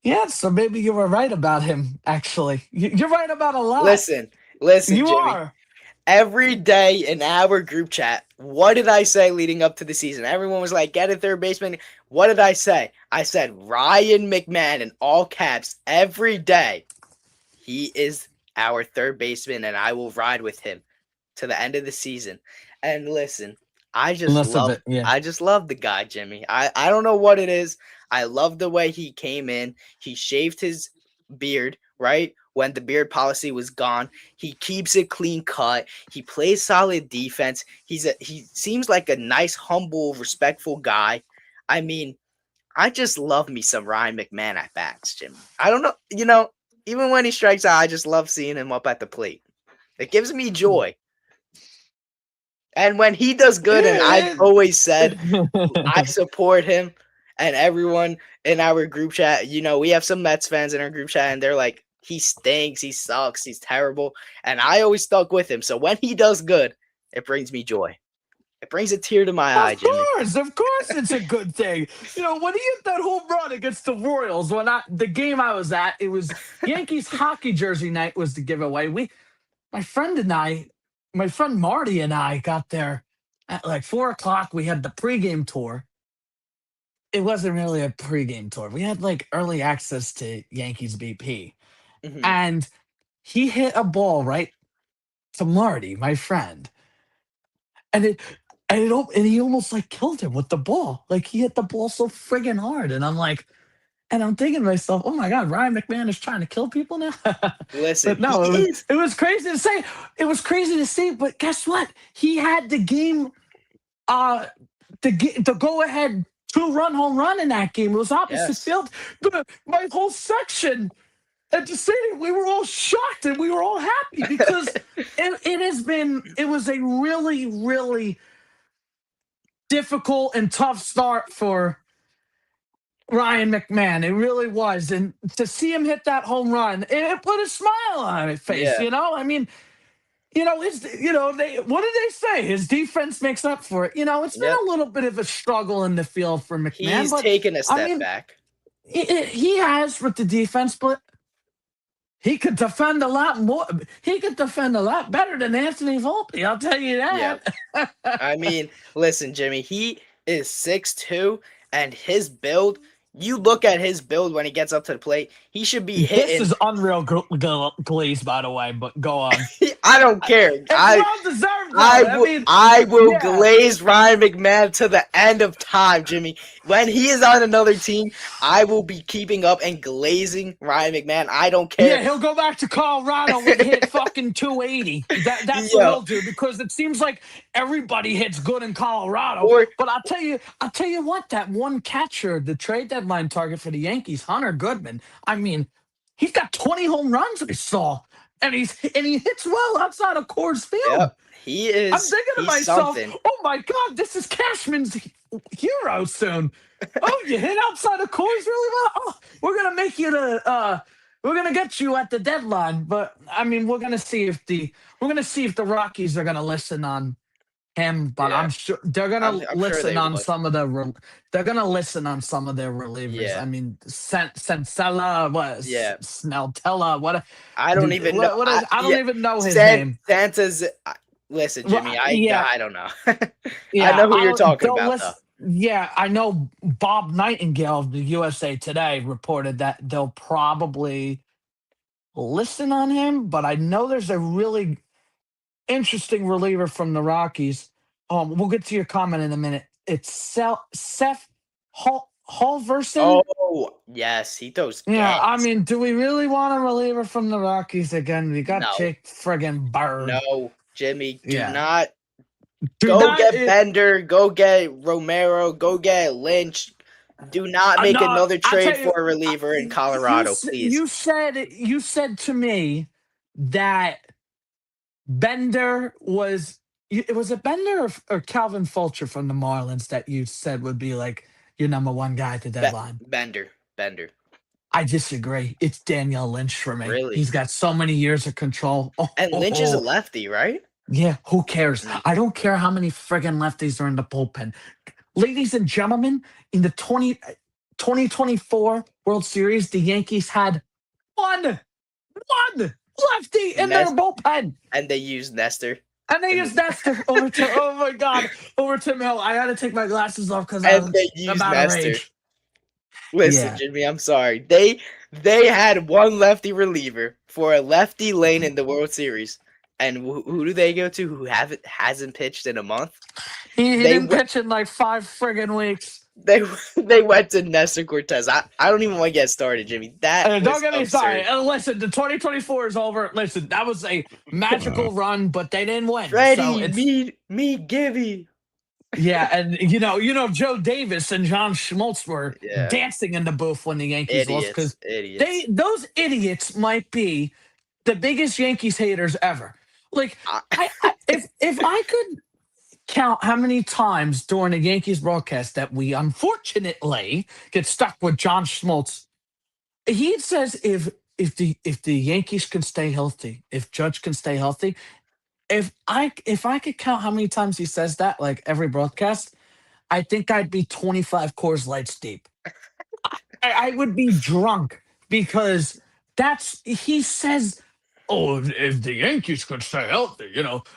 Yeah, so maybe you were right about him, actually. You're right about a lot. Listen, listen, You Jimmy. are. Every day in our group chat, what did I say leading up to the season? Everyone was like, get a third baseman. What did I say? I said Ryan McMahon in all caps every day. He is our third baseman, and I will ride with him to the end of the season. And listen, Less of it, yeah. I just love the guy, Jimmy. I don't know what it is. I love the way he came in. He shaved his beard, right? When the beard policy was gone. He keeps it clean cut. He plays solid defense. He seems like a nice, humble, respectful guy. I mean, I just love me some Ryan McMahon at bats, Jimmy. I don't know, even when he strikes out, I just love seeing him up at the plate. It gives me joy. And when he does good, and I've always said I support him, and everyone in our group chat, we have some Mets fans in our group chat, and they're like, he stinks, he sucks, he's terrible. And I always stuck with him. So when he does good, it brings me joy. It brings a tear to my eye, Jimmy. Of course, it's a good thing. When he hit that home run against the Royals, the game I was at, it was Yankees hockey jersey night was the giveaway. My friend Marty and I got there at like 4:00. We had the pregame tour. It wasn't really a pregame tour. We had like early access to Yankees BP, Mm-hmm. and he hit a ball right to Marty, my friend, and and he almost like killed him with the ball. Like he hit the ball so friggin' hard, and I'm thinking to myself, oh my God, Ryan McMahon is trying to kill people now. Listen, But he no, is. it was crazy to say. It was crazy to see, but guess what? He had the game, uh, the go ahead 2-run home run in that game. It was opposite Yes. field. My whole section at the stadium, we were all shocked and we were all happy because it was a really, really difficult and tough start for Ryan McMahon. It really was. And to see him hit that home run, it put a smile on his face, Yeah. I mean, what did they say? His defense makes up for it. It's been Yep. a little bit of a struggle in the field for McMahon, He's but taken a I step mean, back. he has with the defense, but He could defend a lot more. He could defend a lot better than Anthony Volpe. I'll tell you Yeah. that. I mean, listen, Jimmy, he is 6'2", and his build, you look at his build when he gets up to the plate, he should be This hitting. is unreal glaze, by the way. But go on. I don't care. It's well deserved, though. I mean, I will yeah, glaze Ryan McMahon to the end of time, Jimmy. When he is on another team, I will be keeping up and glazing Ryan McMahon. I don't yeah. care. He'll go back to Colorado and hit fucking 280. That's what Yo, he'll do because it seems like everybody hits good in Colorado. or But I'll tell you what. That one catcher, the trade deadline target for the Yankees, Hunter Goodman. I mean, he's got 20 home runs. I saw, and he hits well outside of Coors Field. yep, I'm thinking to he's myself, something. oh my God, this is Cashman's hero soon. Oh, you hit outside of Coors really well? Oh, we're gonna get you at the deadline. But I mean, we're gonna see if the Rockies are gonna listen on him, but Yeah, I'm sure they're gonna I'm sure listen they on would. some of they're gonna listen on some of their relievers. Yeah, I mean, Sensella, yeah. Snelltella, I don't even know. what is I don't even know his San name. Santa's. Listen, Well, Jimmy. yeah, I don't know. I yeah, know who you're talking they'll about, though. listen. Yeah, I know Bob Nightingale of the USA Today reported that they'll probably listen on him, but I know there's a really interesting reliever from the Rockies. We'll get to your comment in a minute. It's Seth Halverson. Oh, yes, he throws Yeah, I gas. mean, do we really want a reliever from the Rockies again? We got No, Jake friggin' Bird. no, Jimmy, do Yeah. not Do go not. get Bender, go get Romero, go get Lynch. Do not make No, another I tell trade you, for a reliever in you Colorado, please. you said to me that Bender was was it Bender or Calvin Fulcher from the Marlins that you said would be like your number one guy at the deadline. Bender, I disagree. It's Daniel Lynch for me. really. He's got so many years of control. And Lynch is a lefty, right? Yeah, who cares? Mm. I don't care how many friggin' lefties are in the bullpen. Ladies and gentlemen, in the 2024 World Series, the Yankees had one lefty in their Nest, bullpen. and they use Nestor. And they used Nestor over to, oh my God, over to Mill. I had to take my glasses off because I And was they use about to Nestor. rage. Listen, Yeah. Jimmy, I'm sorry. They had one lefty reliever for a lefty lane in the World Series. And who do they go to who hasn't pitched in a month? He They didn't pitch in like 5 friggin' weeks. they they went to Nestor Cortez. I don't even want to get started, Jimmy. That Don't was get me absurd. started. Listen, the 2024 is over. Listen, that was a magical run, but they didn't win. So Freddie, it's me, Gibby. yeah, and Joe Davis and John Schmaltz were Yeah, dancing in the booth when the Yankees lost because idiots. those idiots might be the biggest Yankees haters ever. Like I, if I could count how many times during a Yankees broadcast that we unfortunately get stuck with John Schmaltz. He says if the Yankees can stay healthy, if Judge can stay healthy, if I could count how many times he says that, like every broadcast, I think I'd be 25 Coors Lights deep. I would be drunk because he says, oh, if the Yankees could stay healthy,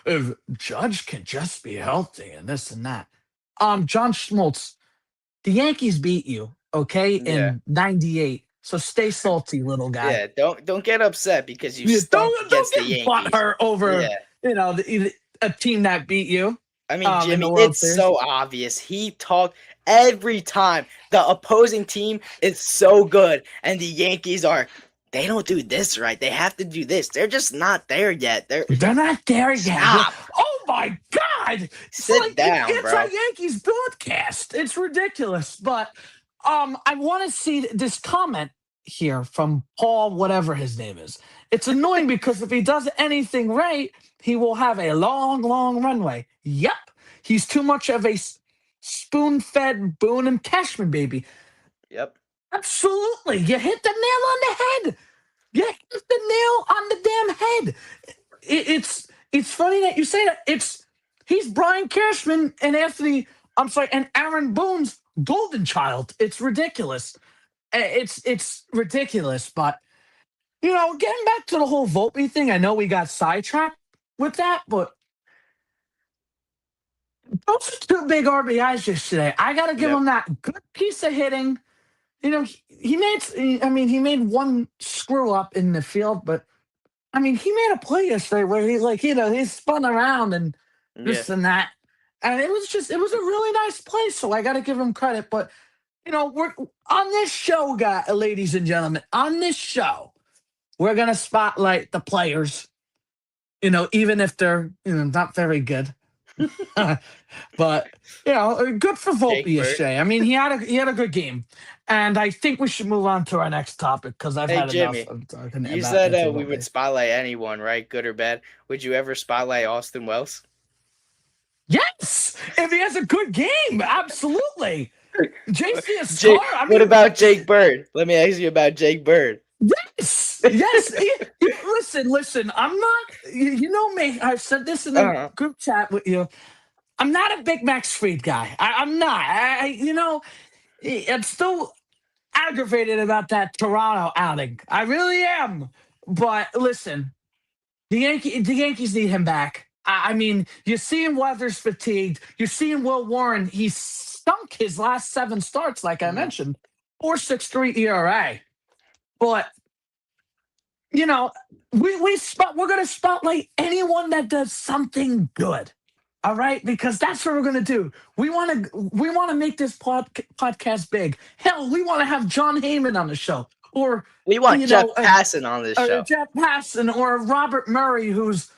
if Judge can just be healthy and this and that. John Schmaltz, the Yankees beat you, okay, yeah, in '98. So stay salty, little guy. yeah. Don't get upset because you Yeah, stunk don't against the get Yankees. butthurt over Yeah. a team that beat you. I mean, In the Jimmy, World it's Series. so obvious. He talked every time. The opposing team is so good, and the Yankees they don't do this right. They have to do this. They're just not there yet. They're not there yet. Stop. Oh my God! Sit down, it's bro. a Yankees broadcast. It's ridiculous. But I want to see this comment here from Paul, whatever his name is. It's annoying because if he does anything right, he will have a long, long runway. Yep, he's too much of a spoon-fed Boone and Cashman baby. Yep. Absolutely, you hit the nail on the head. You hit the nail on the damn head. It's funny that you say that. He's Brian Cashman and and Aaron Boone's golden child. It's ridiculous. It's ridiculous, but getting back to the whole Volpe thing, I know we got sidetracked with that, but those are two big RBIs yesterday. I got to give Yep. him that good piece of hitting. He made one screw up in the field, but he made a play yesterday where he spun around and Yeah. this and that. And it was a really nice play. So I got to give him credit. But, we're on this show, guys, ladies and gentlemen, on this show, we're going to spotlight the players, even if they're, not very good. But good for Volpe Jake Bird. yesterday. He had a good game, and I think we should move on to our next topic because I've Hey, had enough Jimmy. of talking You about said Anthony we would Volpe. spotlight anyone, right? Good or bad. Would you ever spotlight Austin Wells? Yes, if he has a good game, absolutely. JC a Jake, star. what about Jake Bird? Let me ask you about Jake Bird. Yes. Listen. I'm not. You know me. I've said this in the group chat with you. I'm not a big Max Fried guy. I'm not. I'm still aggravated about that Toronto outing. I really am. But listen, the Yankees need him back. You're seeing Weathers fatigued. You're seeing Will Warren. He stunk his last 7 starts, like I mentioned, 4.63 ERA. But we're gonna spotlight anyone that does something good. All right, because that's what we're gonna do. We wanna make this podcast big. Hell, we want to have John Heyman on the show, or We want Jeff Passan on this show. Jeff Passan, or Robert Murray, who's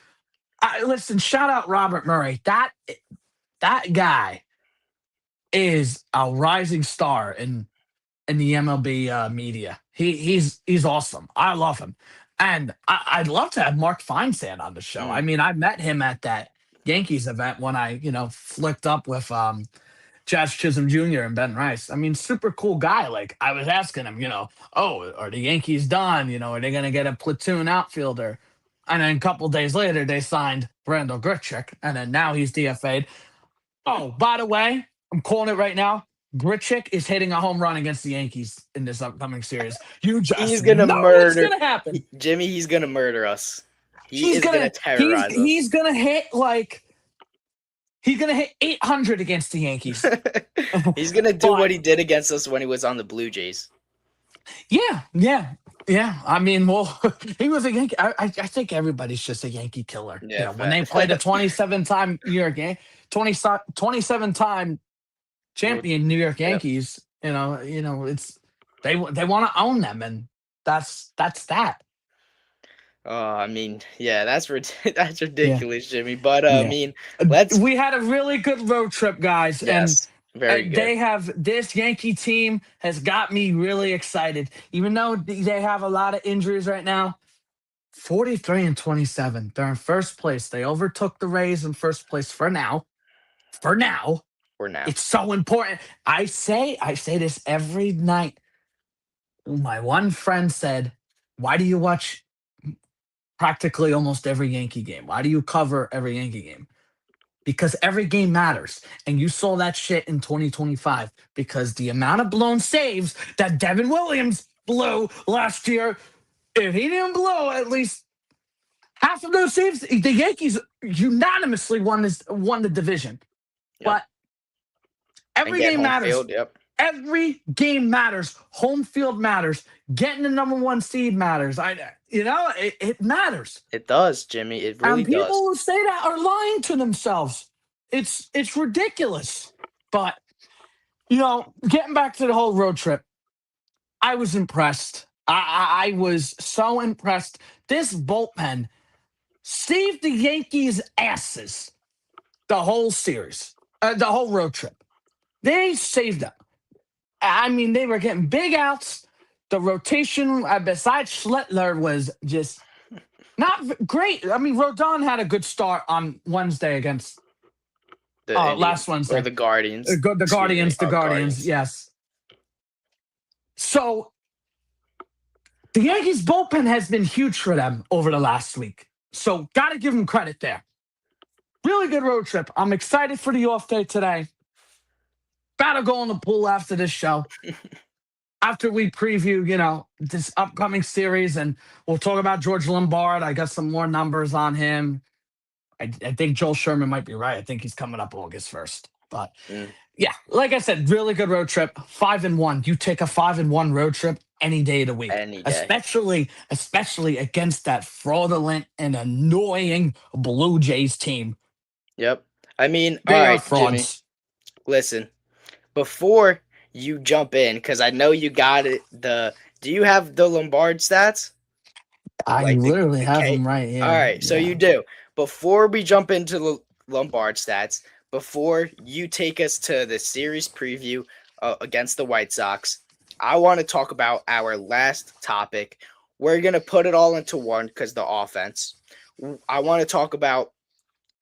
listen. Shout out Robert Murray. That guy is a rising star in the MLB media. He's awesome. I love him, and I'd love to have Mark Feinsand on the show. I met him at that Yankees event when I flicked up with Jazz Chisholm Jr. and Ben Rice. Super cool guy. Like I was asking him, are the Yankees done? Are they going to get a platoon outfielder? And then a couple days later, they signed Brandel Grichuk, and then now he's DFA'd. Oh, by the way, I'm calling it right now. Grichuk is hitting a home run against the Yankees in this upcoming series. You just He's gonna know murder. what's gonna happen. Jimmy, he's gonna murder us. He's gonna terrorize us. He's gonna hit 800 against the Yankees. He's gonna do what he did against us when he was on the Blue Jays. Yeah. He was a Yankee. I think everybody's just a Yankee killer. Yeah, when they played a 27-time New York 27-time champion New York Yankees, it's they want to own them, and that's that. That's ridiculous, Jimmy. But we had a really good road trip, guys. Yes, very good. This Yankee team has got me really excited, even though they have a lot of injuries right now. 43-27. They're in first place. They overtook the Rays in first place for now. It's so important. I say this every night. My one friend said, "Why do you watch practically almost every Yankee game? Why do you cover every Yankee game?" Because every game matters. And you saw that shit in 2025 because the amount of blown saves that Devin Williams blew last year, if he didn't blow at least half of those saves, the Yankees unanimously won the division. Yep. But every game matters. Field, yep. Every game matters. Home field matters. Getting the number 1 seed matters. It matters. It does, Jimmy. It really does. And people who say that are lying to themselves. It's ridiculous. But getting back to the whole road trip, I was impressed. I was so impressed. This bullpen saved the Yankees' asses the whole series, the whole road trip. They saved them. They were getting big outs. The rotation, besides Schlettler, was just not great. Rodon had a good start on Wednesday against last Wednesday. Or the Guardians. The Guardians, yes. So the Yankees bullpen has been huge for them over the last week. So got to give them credit there. Really good road trip. I'm excited for the off day today. Gotta go in the pool after this show. after we preview, this upcoming series, and we'll talk about George Lombard. I got some more numbers on him. I think Joel Sherman might be right. I think he's coming up August 1st. But Mm, yeah, like I said, really good road trip. 5-1. You take a 5-1 road trip any day of the week, any day. especially against that fraudulent and annoying Blue Jays team. Yep. I mean, all They are right, Jimmy. frauds. Listen, before you jump in, because I know you got it. Do you have the Lombard stats? I Like literally the have K. them right All here. right, so you Yeah. do. Before we jump into the Lombard stats, before you take us to the series preview against the White Sox, I want to talk about our last topic. We're gonna put it all into one because the offense. I want to talk about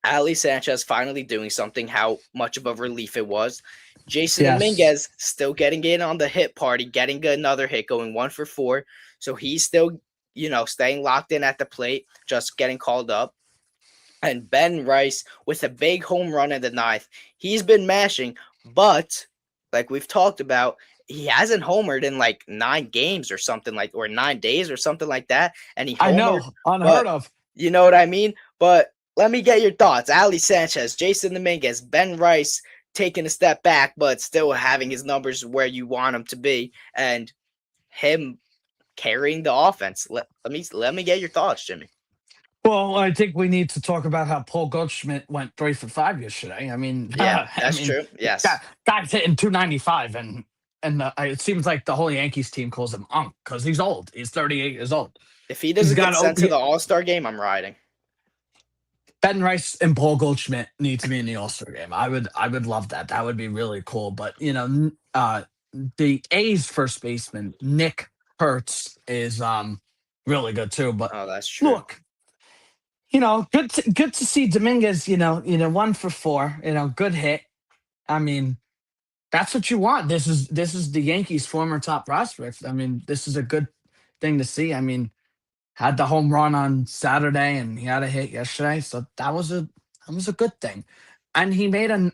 Ali Sanchez finally doing something. How much of a relief it was. Jason Yes. Dominguez still getting in on the hit party, getting another hit, going 1 for 4. So he's still, staying locked in at the plate, just getting called up. And Ben Rice with a big home run in the ninth. He's been mashing, but like we've talked about, he hasn't homered in like 9 games or something or 9 days or something like that. And he I homered, know. Unheard but of. you know what I mean? But let me get your thoughts. Ali Sanchez, Jason Dominguez, Ben Rice taking a step back, but still having his numbers where you want him to be, and him carrying the offense. Let me get your thoughts, Jimmy. Well, I think we need to talk about how Paul Goldschmidt went 3 for 5 yesterday. I mean, Yeah, that's true. Yes. guy's hitting 295, and it seems like the whole Yankees team calls him Unc because he's old. He's 38 years old. If he He's doesn't got get sent to the All-Star game, I'm riding. Ben Rice and Paul Goldschmidt need to be in the All-Star game. I would love that. That would be really cool. But the A's first baseman Nick Hertz is really good too. But Oh, that's true. look, good to see Dominguez. 1 for 4. Good hit. I mean, that's what you want. This is the Yankees' former top prospect. I mean, this is a good thing to see. I mean, had the home run on Saturday and he had a hit yesterday, so that was a good thing. And he made a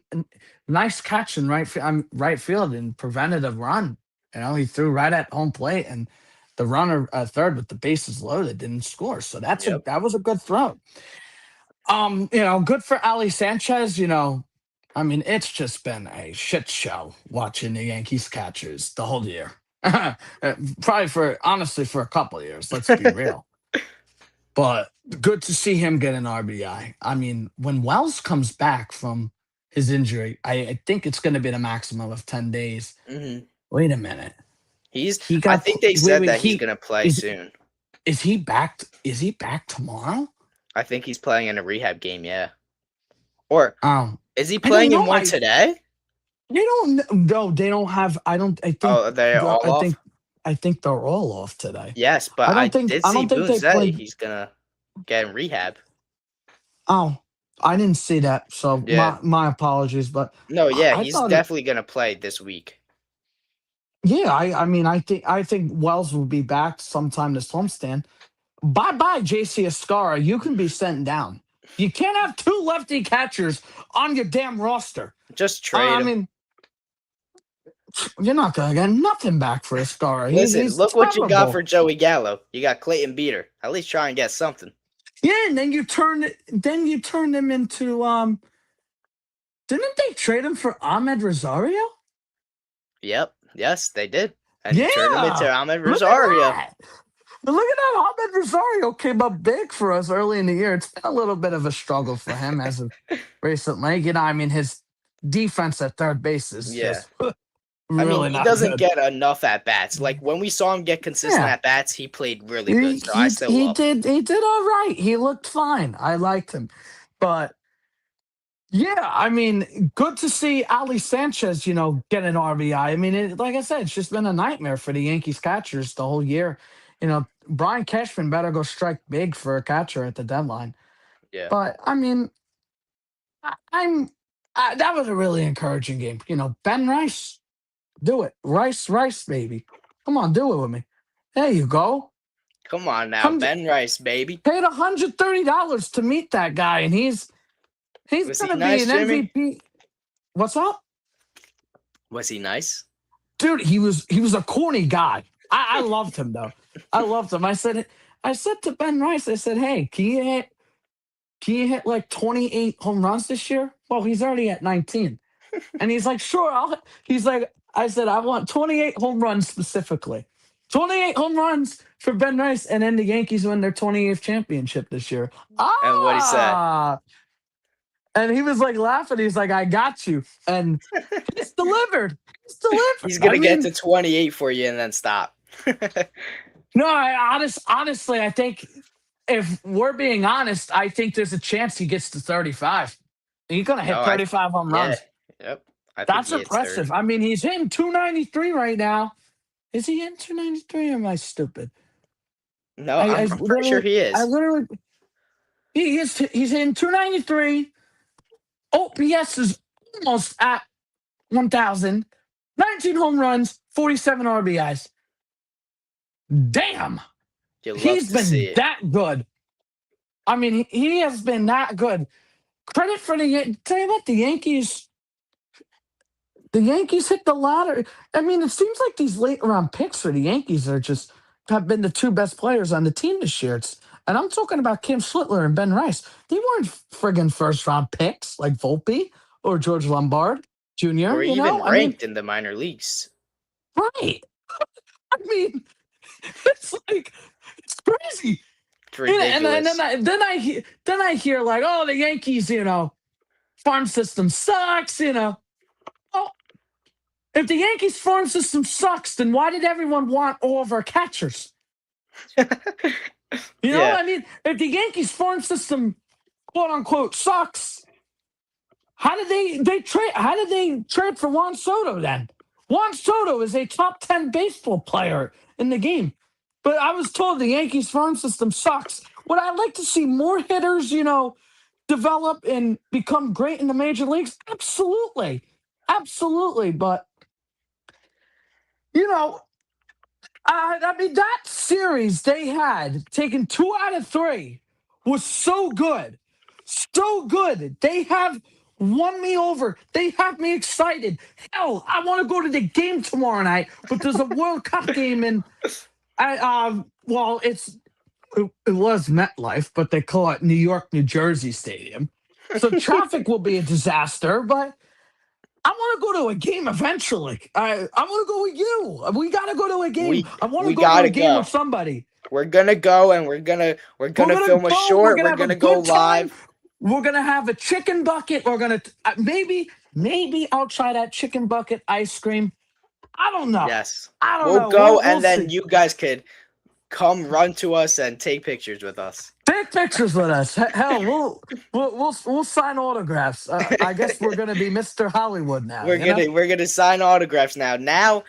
nice catch in right field and prevented a run. He threw right at home plate, and the runner third with the bases loaded didn't score. So Yep. that was a good throw. Good for Ali Sanchez. I mean, it's just been a shit show watching the Yankees catchers the whole year. Probably honestly for a couple of years. Let's be real. But good to see him get an RBI. I mean, when Wells comes back from his injury, I think it's going to be the maximum of 10 days. hmm Wait a minute. He I got think they wait said wait that he's he gonna play is soon. is he back? Is he back tomorrow? I think he's playing in a rehab game. Yeah. Or Um, is he I don't playing in know. one today? They don't. No, they don't have. I don't. I think. Oh, they're all I off. think. I think they're all off today. Yes, but I I don't think. did I see don't think Boone they say played. he's gonna get in rehab. Oh, I didn't see that. So Yeah. my apologies. But No, yeah, I he's thought it. definitely gonna play this week. Yeah, I mean, I think Wells will be back sometime this homestand. Bye bye, JC Escara. You can be sent down. You can't have two lefty catchers on your damn roster. Just trade I him. mean, you're not gonna get nothing back for Escara. Listen, He's look what you got terrible. for Joey Gallo. You got Clayton Beater. At least try and get something. Yeah, and then you turn him into Didn't they trade him for Ahmed Rosario? Yep. Yes, they did. And you turned him into Yeah. Ahmed Look at Rosario. that. Look at that. Ahmed Rosario came up big for us early in the year. It's been a little bit of a struggle for him as of recently. I mean, his defense at third base is Yeah. just I mean, really he not doesn't good. get enough at bats. Like when we saw him get consistent Yeah. at bats, he played really good. He, So I he still he love him. did all right. He looked fine. I liked him. But yeah, I mean, good to see Ali Sanchez, get an RBI. I mean, like I said, it's just been a nightmare for the Yankees catchers the whole year. Brian Cashman better go strike big for a catcher at the deadline. Yeah. But I mean, that was a really encouraging game. Ben Rice, do it, Rice, baby. Come on, do it with me. There you go. Come on now, Hundred Ben Rice, baby. paid $130 to meet that guy, and he's Was he gonna be nice, an Jimmy? MVP. What's up? Was he nice? dude, he was a corny guy. I loved him though. I loved him. I said to Ben Rice, I said, hey, can you hit like 28 home runs this year? Well, he's already at 19. And he's like, sure, he's like, I said, I want 28 home runs specifically. 28 home runs for Ben Rice, and then the Yankees win their 28th championship this year. And what he said. And he was like laughing. He's like, I got you. And it's delivered. It's delivered. He's gonna get to 28 for you and then stop. No, honestly, I think if we're being honest, I think there's a chance he gets to 35. He's gonna hit 35 home runs. Yep. That's impressive. I mean, he's hitting 293 right now. Is he in 293 or am I stupid? No, I'm pretty sure he is. He's in 293. OPS is almost at 1,000. 19 home runs, 47 RBIs. Damn. He's been that good. I mean, he has been that good. Credit for tell you what, the Yankees hit the lottery. I mean, it seems like these late round picks for the Yankees have been the two best players on the team this year. And I'm talking about Kim Schlittler and Ben Rice. They weren't friggin' first round picks like Volpe or George Lombard Jr. Or even ranked in the minor leagues. Right. I mean, it's like, it's crazy. It's ridiculous. And then I hear like, oh, the Yankees, farm system sucks, Well, if the Yankees farm system sucks, then why did everyone want all of our catchers? You know what I mean? If the Yankees farm system, quote unquote, sucks, how did they trade for Juan Soto then? Juan Soto is a top 10 baseball player in the game. But I was told the Yankees farm system sucks. Would I like to see more hitters, develop and become great in the major leagues? Absolutely. Absolutely. But, I mean, that series they had, taken 2 out of 3, was so good. So good. They have won me over. They have me excited. Hell, I want to go to the game tomorrow night, but there's a World Cup game in it was MetLife, but they call it New York, New Jersey Stadium. So traffic will be a disaster, but I want to go to a game eventually. I want to go with you. We got to go to a game. I want to go to a game with somebody. We're gonna go and we're gonna film a short. We're gonna go live. We're gonna have a chicken bucket. We're gonna maybe I'll try that chicken bucket ice cream. I don't know. Yes, I don't know. We'll go and then you guys could come run to us and take pictures with us. Take pictures with us. Hell, we'll sign autographs. I guess we're gonna be Mr. Hollywood now. We're gonna sign autographs now. Now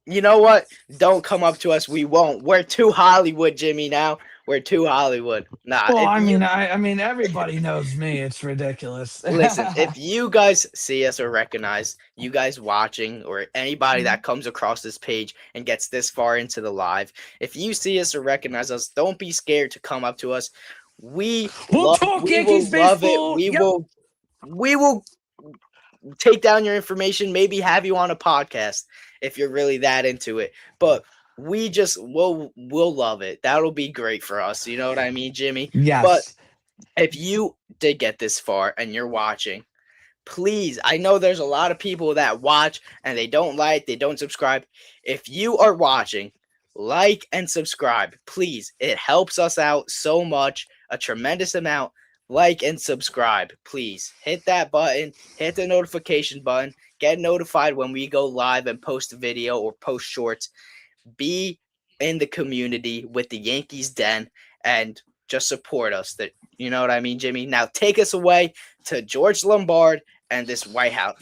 you know what? Don't come up to us. We won't. We're too Hollywood, Jimmy. Now we're too Hollywood. Nah. Well, I mean, everybody knows me. It's ridiculous. Listen, if you guys see us or recognize you guys watching, or anybody that comes across this page and gets this far into the live, if you see us or recognize us, don't be scared to come up to us. We'll talk Yankees baseball. We will take down your information. Maybe have you on a podcast if you're really that into it. But we'll love it. That'll be great for us. You know what I mean, Jimmy? Yes. But if you did get this far and you're watching, please, I know there's a lot of people that watch and they don't subscribe. If you are watching, like and subscribe, please. It helps us out so much, a tremendous amount. Like and subscribe, please. Hit that button, hit the notification button, get notified when we go live and post a video or post shorts. Be in the community with the Yankees Den and just support us. You know what I mean, Jimmy? Now take us away to George Lombard and this White House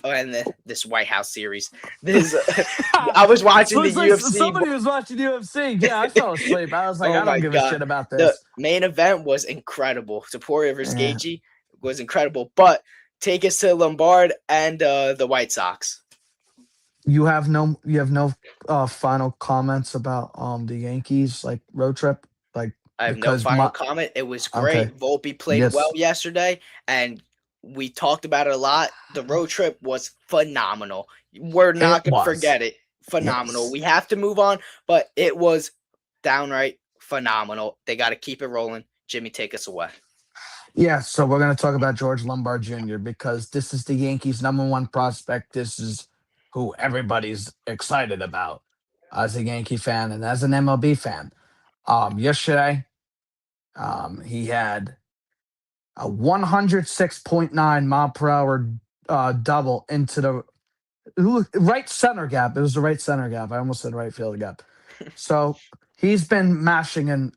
this White House series. I was watching the UFC. Somebody was watching UFC. Yeah, I fell asleep. I was like, I don't give a shit about this. The main event was incredible. Topuria versus Gaethje was incredible. But take us to Lombard and the White Sox. You have no final comments about the Yankees road trip? I have no final comment. It was great. Okay. Volpe played well yesterday, and we talked about it a lot. The road trip was phenomenal. We're not going to forget it phenomenal. Yes. We have to move on, but it was downright phenomenal. They got to keep it rolling. Jimmy, take us away. Yeah, so we're going to talk about George Lombard Jr. because this is the Yankees' #1 prospect. This is who everybody's excited about as a Yankee fan and as an MLB fan. Yesterday, he had a 106.9 mile per hour double into the right center gap. It was the right center gap. I almost said right field gap. So he's been mashing in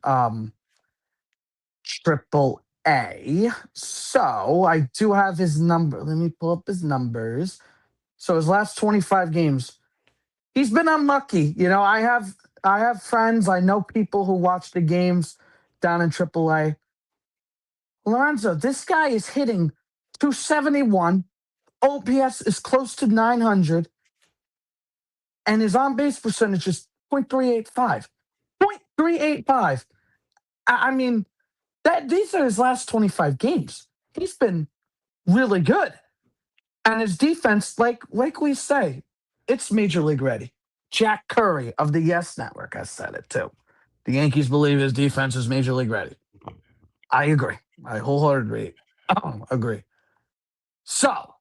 triple A. So I do have his number. Let me pull up his numbers. So his last 25 games, he's been unlucky. I have friends, I know people who watch the games down in triple A. Lorenzo, this guy is hitting 271. OPS is close to 900, and his on base percentage is .385. .385. I mean, these are his last 25 games. He's been really good. And his defense, like we say, it's major league ready. Jack Curry of the Yes Network has said it too. The Yankees believe his defense is major league ready. I agree. I wholeheartedly agree. So,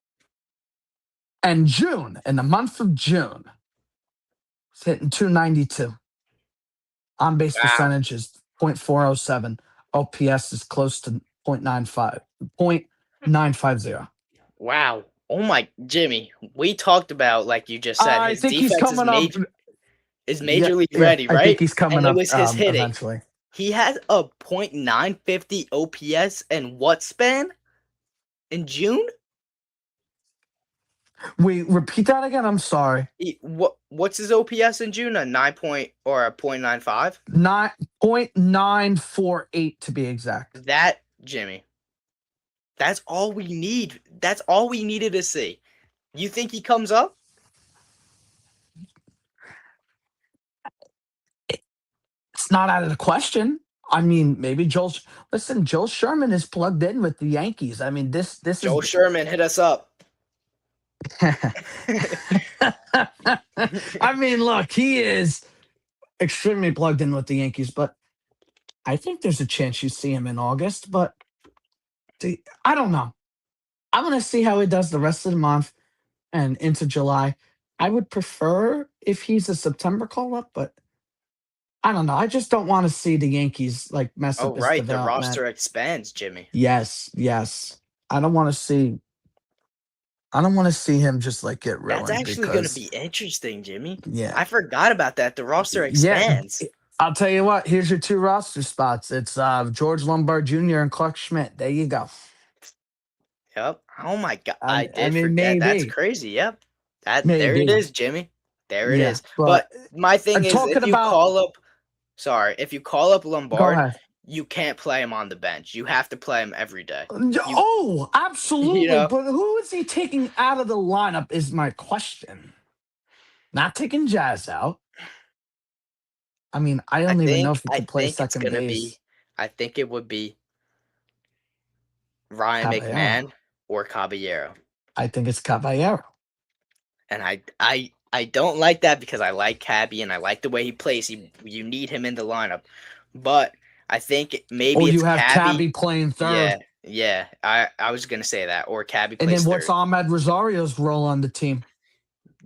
in the month of June, it's hitting 292. On base Wow. percentage is .407. OPS is close to .950. Wow. Oh my, Jimmy, we talked about, like you just said, I his think he's defense is coming up. major league Yeah. ready, I think right? he's coming And it up was his hitting. eventually. He has a .950 OPS and what span in June? Wait, repeat that again. I'm sorry. What's his OPS in June? A 9 point or a .95? 9.948 to be exact. That, Jimmy, that's all we need. That's all we needed to see. You think he comes up? It's not out of the question. I mean, maybe Joel Sherman is plugged in with the Yankees. I mean, this Joe is Sherman, hit us up. I mean, look, he is extremely plugged in with the Yankees, but I think there's a chance you see him in August, but I don't know. I'm going to see how he does the rest of the month and into July. I would prefer if he's a September call up, but I don't know. I just don't want to see the Yankees like mess Oh, up his right. The development. roster expands, Jimmy. Yes. I don't want to see. I don't want to see him just like get That's ruined actually going to because be interesting, Jimmy. yeah, I forgot about that. The roster yeah. expands. I'll tell you what. Here's your 2 roster spots. It's George Lombard Jr. and Clark Schmidt. There you go. Yep. Oh my God. I, I I did mean, forget. That's maybe, crazy. Yep. There it maybe, is, Jimmy. There it yeah. is. But But my thing is, talking about, if you call up go Lombard, ahead. you can't play him on the bench. You have to play him every day. You Oh, you absolutely. know, But who is he taking out of the lineup is my question. Not taking Jazz out. I mean, I I don't even know think if he I could play think it's second gonna be base. I think it would be Ryan Caballero. McMahon or Caballero. I think it's Caballero. And I don't like that because I like Cabby and I like the way he plays. You need him in the lineup. But I think Or maybe you it's have Cabby. Cabby playing third. Yeah, yeah. I was gonna say that. Or Cabby And then plays what's third. Ahmed Rosario's role on the team?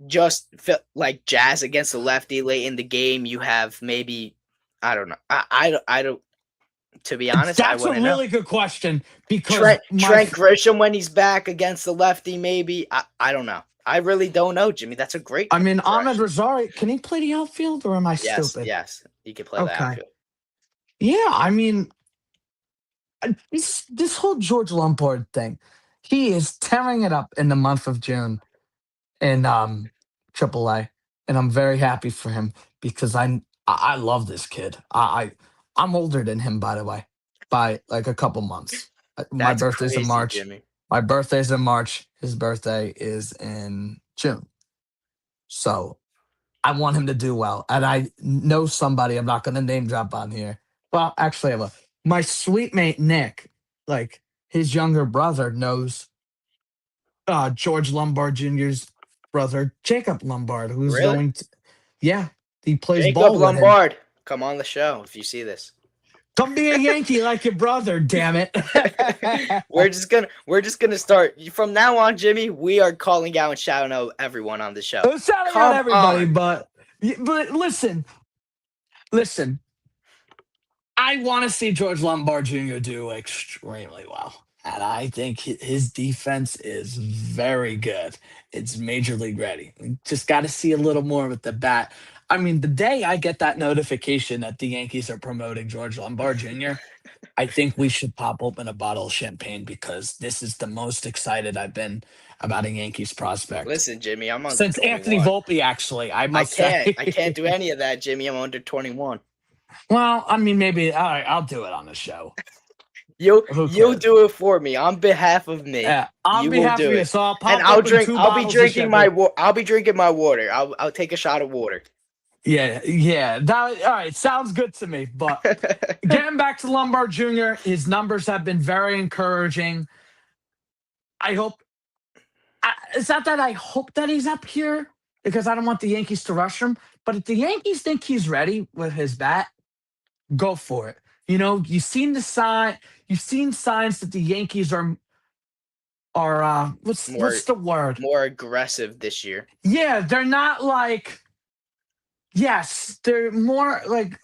Just like Jazz against the lefty late in the game, you have maybe I don't know. I don't. To be honest, I That's a wouldn't know. really good question because Trent Grisham when he's back against the lefty, maybe. I don't know. I really don't know, Jimmy. That's a great I mean, Ahmed question. Rosario, can he play the outfield or am I Yes, stupid? yes, he could play the Okay. outfield. Yeah, I mean, this whole George Lombard thing, he is tearing it up in the month of June in AAA, and I'm very happy for him because I love this kid. I'm older than him, by the way, by like a couple months. My That's birthday's in crazy, March. Jimmy. My birthday's in March. His birthday is in June. So I want him to do well. And I know somebody, I'm not going to name drop on here. Well, actually, I will. My sweet mate, Nick, like his younger brother knows George Lombard Jr.'s brother, Jacob Lombard, who's Really? going to, Yeah, he plays Jacob ball with him. Lombard, come on the show if you see this. Come be a Yankee like your brother, damn it. we're just gonna start from now on, Jimmy. We are calling out and shouting out everyone on the show. Shouting out Come everybody, on. but listen. I want to see George Lombard Jr. do extremely well. And I think his defense is very good. It's major league ready. We just got to see a little more with the bat. I mean, the day I get that notification that the Yankees are promoting George Lombard Jr., I think we should pop open a bottle of champagne because this is the most excited I've been about a Yankees prospect Listen, Jimmy, I'm under since Anthony 21. Volpe, actually, I I must can't. I say. can't do any of that, Jimmy. I'm under 21. Well, I mean, maybe, all right, I'll do it on the show. Who You'll cares? do it for me on behalf of me. Yeah, on You will behalf of do you. it. So I'll And pop open two I'll be bottles of drinking my champagne. I'll be drinking my water. I'll take a shot of water. Yeah. All right, sounds good to me. But getting back to Lombard Jr., his numbers have been very encouraging. I hope it's not that I hope that he's up here because I don't want the Yankees to rush him. But if the Yankees think he's ready with his bat, go for it. You know, you've seen signs that the Yankees are more what's the word? more aggressive this year. Yeah, they're not like. Yes, they're more like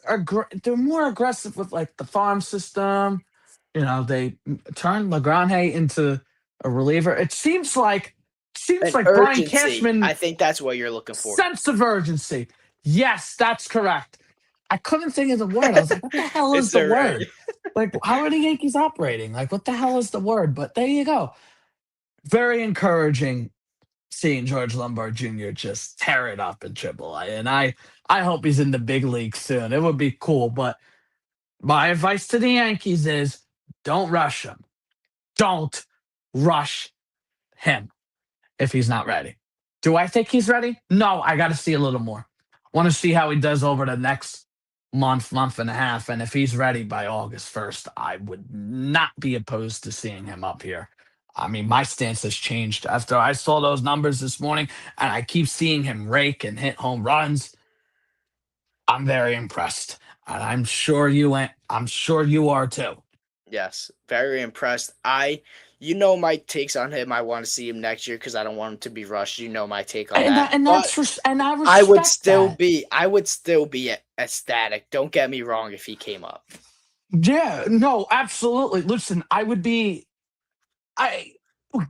they're more aggressive with like the farm system. You know, they turn Lagrange into a reliever. Seems An like Brian urgency. Cashman I think that's what you're looking for. sense of urgency. Yes, that's correct. I couldn't think of the word. I was like, what the hell is It's the all right. word? Like, how are the Yankees operating? Like, what the hell is the word? But there you go. Very encouraging seeing George Lombard Jr. just tear it up in AAA. And I hope he's in the big league soon. It would be cool. But my advice to the Yankees is don't rush him. Don't rush him if he's not ready. Do I think he's ready? No, I got to see a little more. I want to see how he does over the next month and a half. And if he's ready by August 1st, I would not be opposed to seeing him up here. I mean, my stance has changed after I saw those numbers this morning and I keep seeing him rake and hit home runs. I'm very impressed. And I'm sure you are too. Yes, very impressed. My takes on him. I want to see him next year because I don't want him to be rushed. You know my take on that. But I I would respect still that. be ecstatic. Don't get me wrong if he came up. Yeah, no, absolutely. Listen,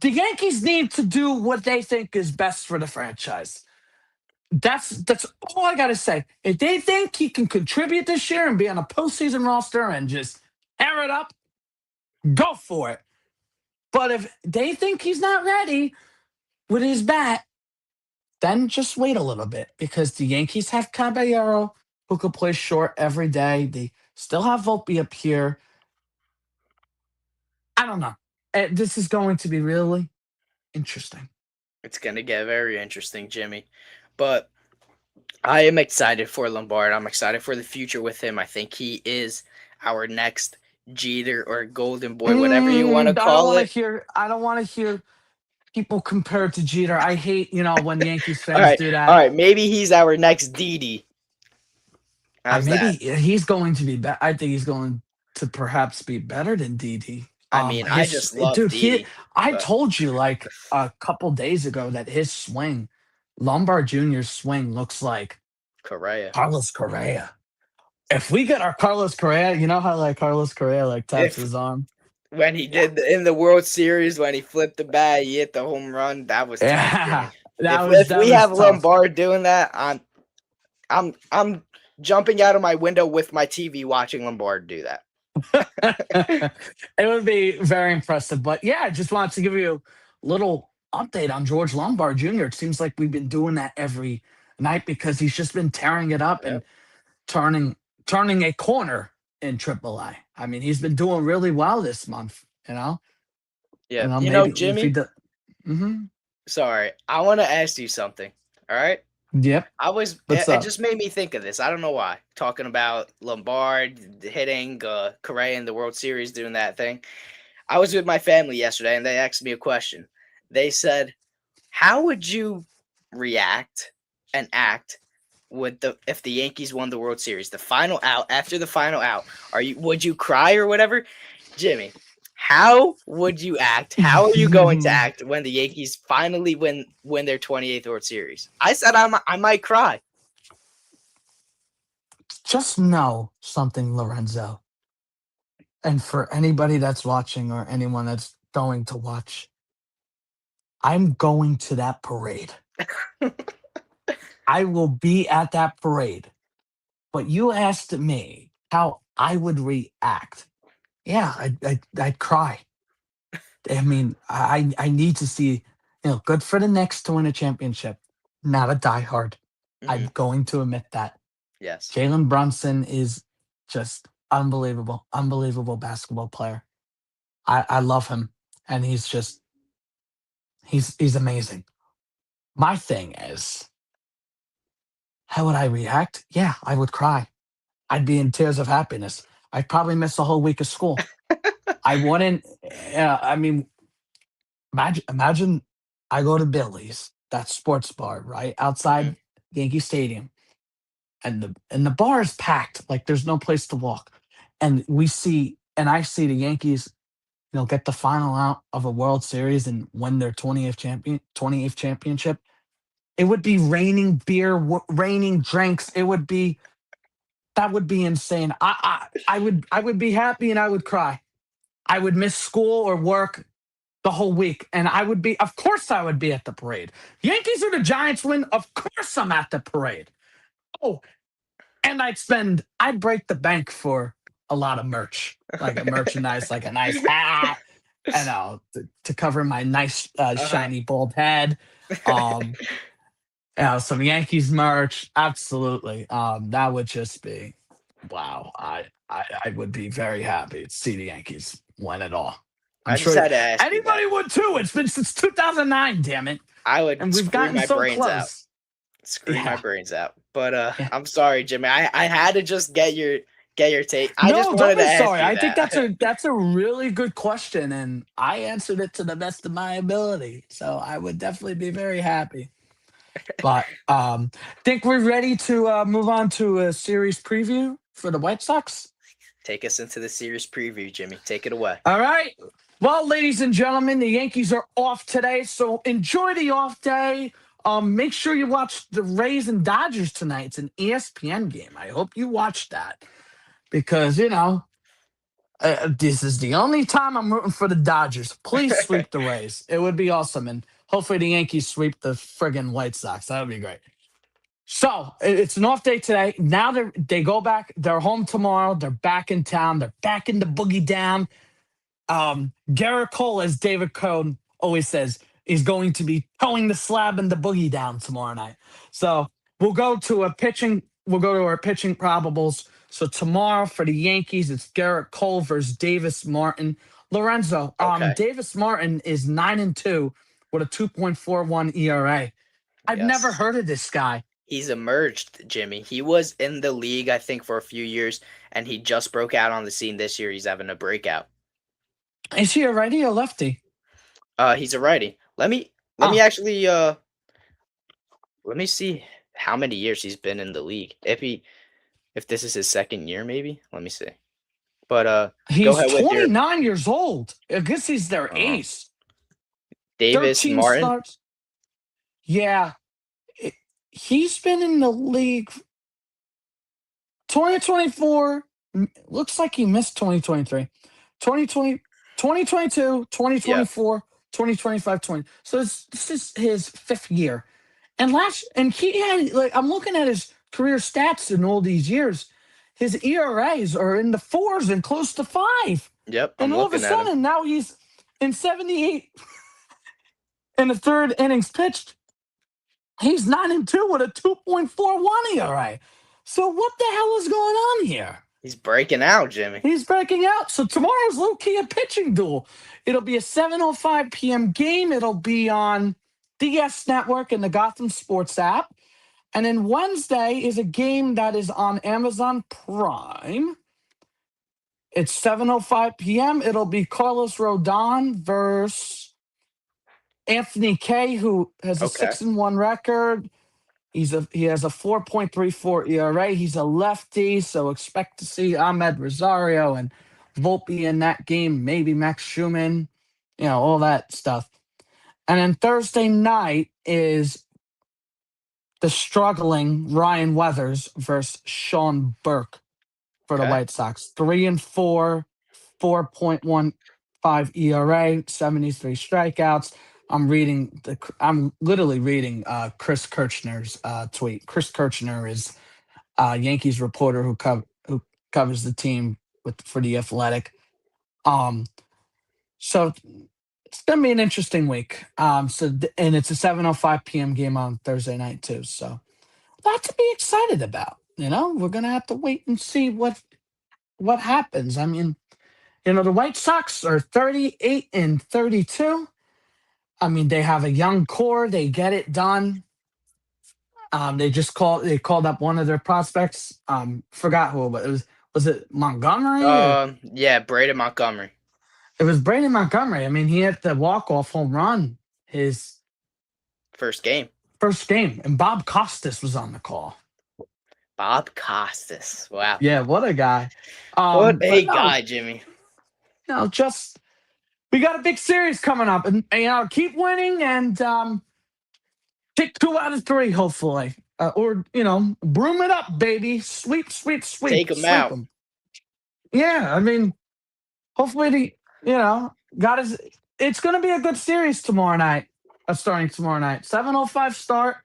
the Yankees need to do what they think is best for the franchise. That's all I gotta say. If they think he can contribute this year and be on a postseason roster and just tear it up, go for it. But if they think he's not ready with his bat, then just wait a little bit because the Yankees have Caballero who could play short every day. They still have Volpe up here. I don't know. This is going to be really interesting. It's gonna get very interesting, Jimmy. But I am excited for Lombard. I'm excited for the future with him. I think he is our next Jeter or Golden Boy, whatever you want to call it. I don't want to hear people compared to Jeter. I hate, when Yankees All fans right, do all that. right. Maybe he's our next Didi. How's Maybe that? he's going to be better. I think he's going to perhaps be better than DD. I mean, I just love Didi, I but told you like a couple days ago that his swing, Lombard Jr.'s swing looks like Correa. Carlos Correa. If we get our Carlos Correa, you know how like Carlos Correa like taps If his arm? when he Yeah. did in the World Series when he flipped the bat, he hit the home run. That was tough, Yeah. Jimmy. If That we was have tough. Lombard doing that, I'm jumping out of my window with my TV watching Lombard do that. It would be very impressive. But yeah, I just wanted to give you a little update on George Lombard Jr. It seems like we've been doing that every night because he's just been tearing it up and Yep. turning a corner in AAA. I mean, he's been doing really well this month, Yeah. maybe if he Jimmy, does. Hmm. sorry. I want to ask you something. All right? Yep. What's It up? just made me think of this. I don't know why. Talking about Lombard hitting Correa in the World Series doing that thing. I was with my family yesterday and they asked me a question. They said, "How would you react and act if the Yankees won the World Series, the final out, after the final out, would you cry or whatever? Jimmy, how would you act? How are you going to act when the Yankees finally win their 28th World Series? I said I might cry. Just know something, Lorenzo. And for anybody that's watching or anyone that's going to watch, I'm going to that parade. I will be at that parade. But you asked me how I would react. Yeah, I'd cry. I mean, I need to see, good for the Knicks to win a championship. Not a diehard. I'm Mhm. going to admit that. Yes. Jalen Brunson is just unbelievable, unbelievable basketball player. I love him, and he's amazing. My thing is, how would I react? Yeah, I would cry. I'd be in tears of happiness. I'd probably miss a whole week of school. I wouldn't. I mean, imagine I go to Billy's, that sports bar, right outside Mhm. Yankee Stadium, and the bar is packed. Like there's no place to walk, and I see the Yankees, get the final out of a World Series and win their 28th championship. It would be raining beer, raining drinks. That would be insane. I would be happy and I would cry. I would miss school or work the whole week, and of course, I would be at the parade. Yankees or the Giants win, of course, I'm at the parade. Oh, and I'd break the bank for a lot of merch, like a merchandise, like a nice hat, and to cover my nice Uh-huh. shiny bald head. Um, some Yankees merch, absolutely. That would just be wow. I would be very happy to see the Yankees win it all. I'm I just sure had to ask you that. anybody would too. It's been since 2009, damn it, I would and we've scream gotten my so brains out. close. Scream my Yeah, brains out. But yeah. I'm sorry, Jimmy. I had to just get your take. I just No, don't wanted to be ask sorry. you I think that's that. a really good question, and I answered it to the best of my ability. So I would definitely be very happy. But think we're ready to move on to a series preview for the White Sox. Take us into the series preview, Jimmy. Take it away. All right. Well, ladies and gentlemen, the Yankees are off today, so enjoy the off day. Make sure you watch the Rays and Dodgers tonight. It's an ESPN game. I hope you watch that because this is the only time I'm rooting for the Dodgers. Please sweep the Rays. It would be awesome, and hopefully the Yankees sweep the friggin' White Sox. That would be great. So it's an off day today. Now they go back. They're home tomorrow. They're back in town. They're back in the boogie down. Garrett Cole, as David Cohn always says, is going to be towing the slab and the boogie down tomorrow night. So we'll go to our pitching probables. So tomorrow for the Yankees, it's Garrett Cole versus Davis Martin. Lorenzo, Okay. Davis Martin is 9-2 with a 2.41 ERA. I've never Yes. heard of this guy. He's emerged, Jimmy. He was in the league, I think, for a few years, and he just broke out on the scene this year. He's having a breakout. Is he a righty or lefty? He's a righty. Let me Oh, actually let me see how many years he's been in the league. If this is his second year, maybe. Let me see. But go he's ahead with your 29 years old. I guess he's their uh, ace. Davis 13 Martin. starts. Yeah, it- he's been in the league 2024. Looks like he missed 2023. 2020, 2022, Yeah. 2024, 2025, 20. So this is his fifth year. And he had, like, I'm looking at his career stats in all these years. His ERAs are in the fours and close to five. Yep. And I'm all of a looking at him. sudden now he's in 78 in the third innings pitched. He's 9-2 with a 2.41 ERA. So what the hell is going on here? He's breaking out, Jimmy. He's breaking out. So tomorrow's low key a pitching duel. It'll be a 7:05 p.m. game. It'll be on DS Network and the Gotham Sports app. And then Wednesday is a game that is on Amazon Prime. It's 7:05 p.m. It'll be Carlos Rodon versus Anthony Kay, who has a Okay. 6-1 record. He has a 4.34 ERA. He's a lefty, so expect to see Ahmed Rosario and Volpe in that game, maybe Max Schumann, all that stuff. And then Thursday night is the struggling Ryan Weathers versus Sean Burke for the Okay. White Sox. 3-4, 4.15 ERA, 73 strikeouts. I'm literally reading Chris Kirchner's tweet. Chris Kirchner is Yankees reporter who covers the team for the Athletic. So it's gonna be an interesting week. And it's a 7:05 p.m. game on Thursday night too. So a lot to be excited about. We're gonna have to wait and see what happens. I mean, the White Sox are 38-32. I mean, they have a young core. They get it done. They called up one of their prospects. Forgot who, but was it Montgomery or Yeah, Braden Montgomery. it was Brandon Montgomery. I mean, he hit the walk-off home run his First game. first game, and Bob Costas was on the call. Bob Costas. Wow. Yeah, what a guy. What a But no, guy, Jimmy. just we got a big series coming up, and keep winning and take 2 out of 3, hopefully, or broom it up, baby, sweep, sweep, sweep, Take him sweep out. them. Yeah, I mean, hopefully, got his. It's going to be a good series tomorrow night. Starting tomorrow night, 7:05 start,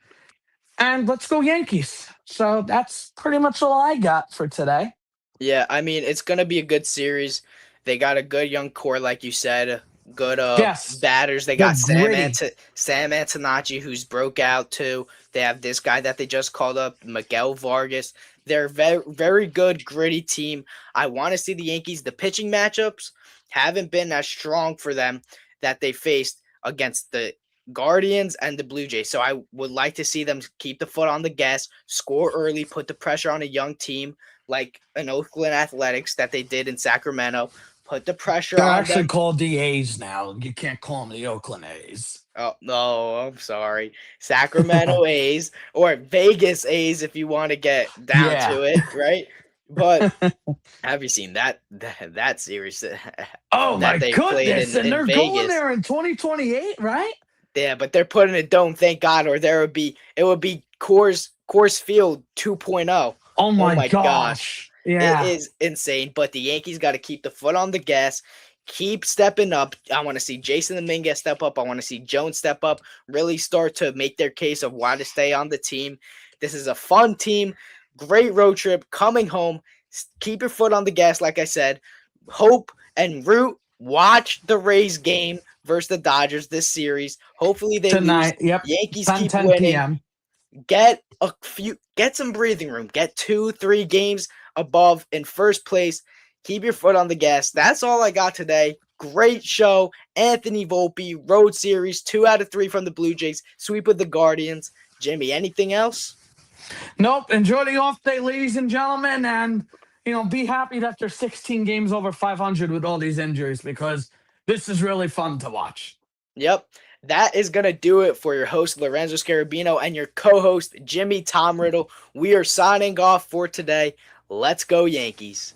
and let's go Yankees. So that's pretty much all I got for today. Yeah, I mean, it's going to be a good series. They got a good young core, like you said. Good Yes, batters. They they're got Sam gritty. Antonaci, who's broke out too. They have this guy that they just called up, Miguel Vargas. They're very, very good, gritty team. I want to see the Yankees. The pitching matchups haven't been as strong for them that they faced against the Guardians and the Blue Jays. So I would like to see them keep the foot on the gas, score early, put the pressure on a young team like an Oakland Athletics that they did in Sacramento. Put the pressure They're on actually them. called the A's now. You can't call them the Oakland A's. Oh, no, I'm sorry. Sacramento A's or Vegas A's if you want to get down Yeah. to it, right? But have you seen that series Oh that my they played goodness! And in they're going Vegas? there in 2028, right? Yeah, but they're putting a dome, thank God, or it would be Coors Field 2.0. Oh Oh my my gosh. gosh! It Yeah. is insane, but the Yankees got to keep the foot on the gas, keep stepping up. I want to see Jason Dominguez step up. I want to see Jones step up, really start to make their case of why to stay on the team. This is a fun team, great road trip, coming home. Keep your foot on the gas, like I said. Hope and root. Watch the Rays game versus the Dodgers this series. Hopefully they lose. Tonight, yep. Yankees 10, keep 10 winning. p.m. Get some breathing room. Get 2-3 games above in first place. Keep your foot on the gas. That's all I got today. Great show. Anthony Volpe, Road Series, 2 out of 3 from the Blue Jays. Sweep with the Guardians. Jimmy, anything else? Nope. Enjoy the off day, ladies and gentlemen, and be happy that there's 16 games over 500 with all these injuries because this is really fun to watch. Yep. That is going to do it for your host, Lorenzo Scarabino, and your co-host, Jimmy Tom Riddle. We are signing off for today. Let's go, Yankees.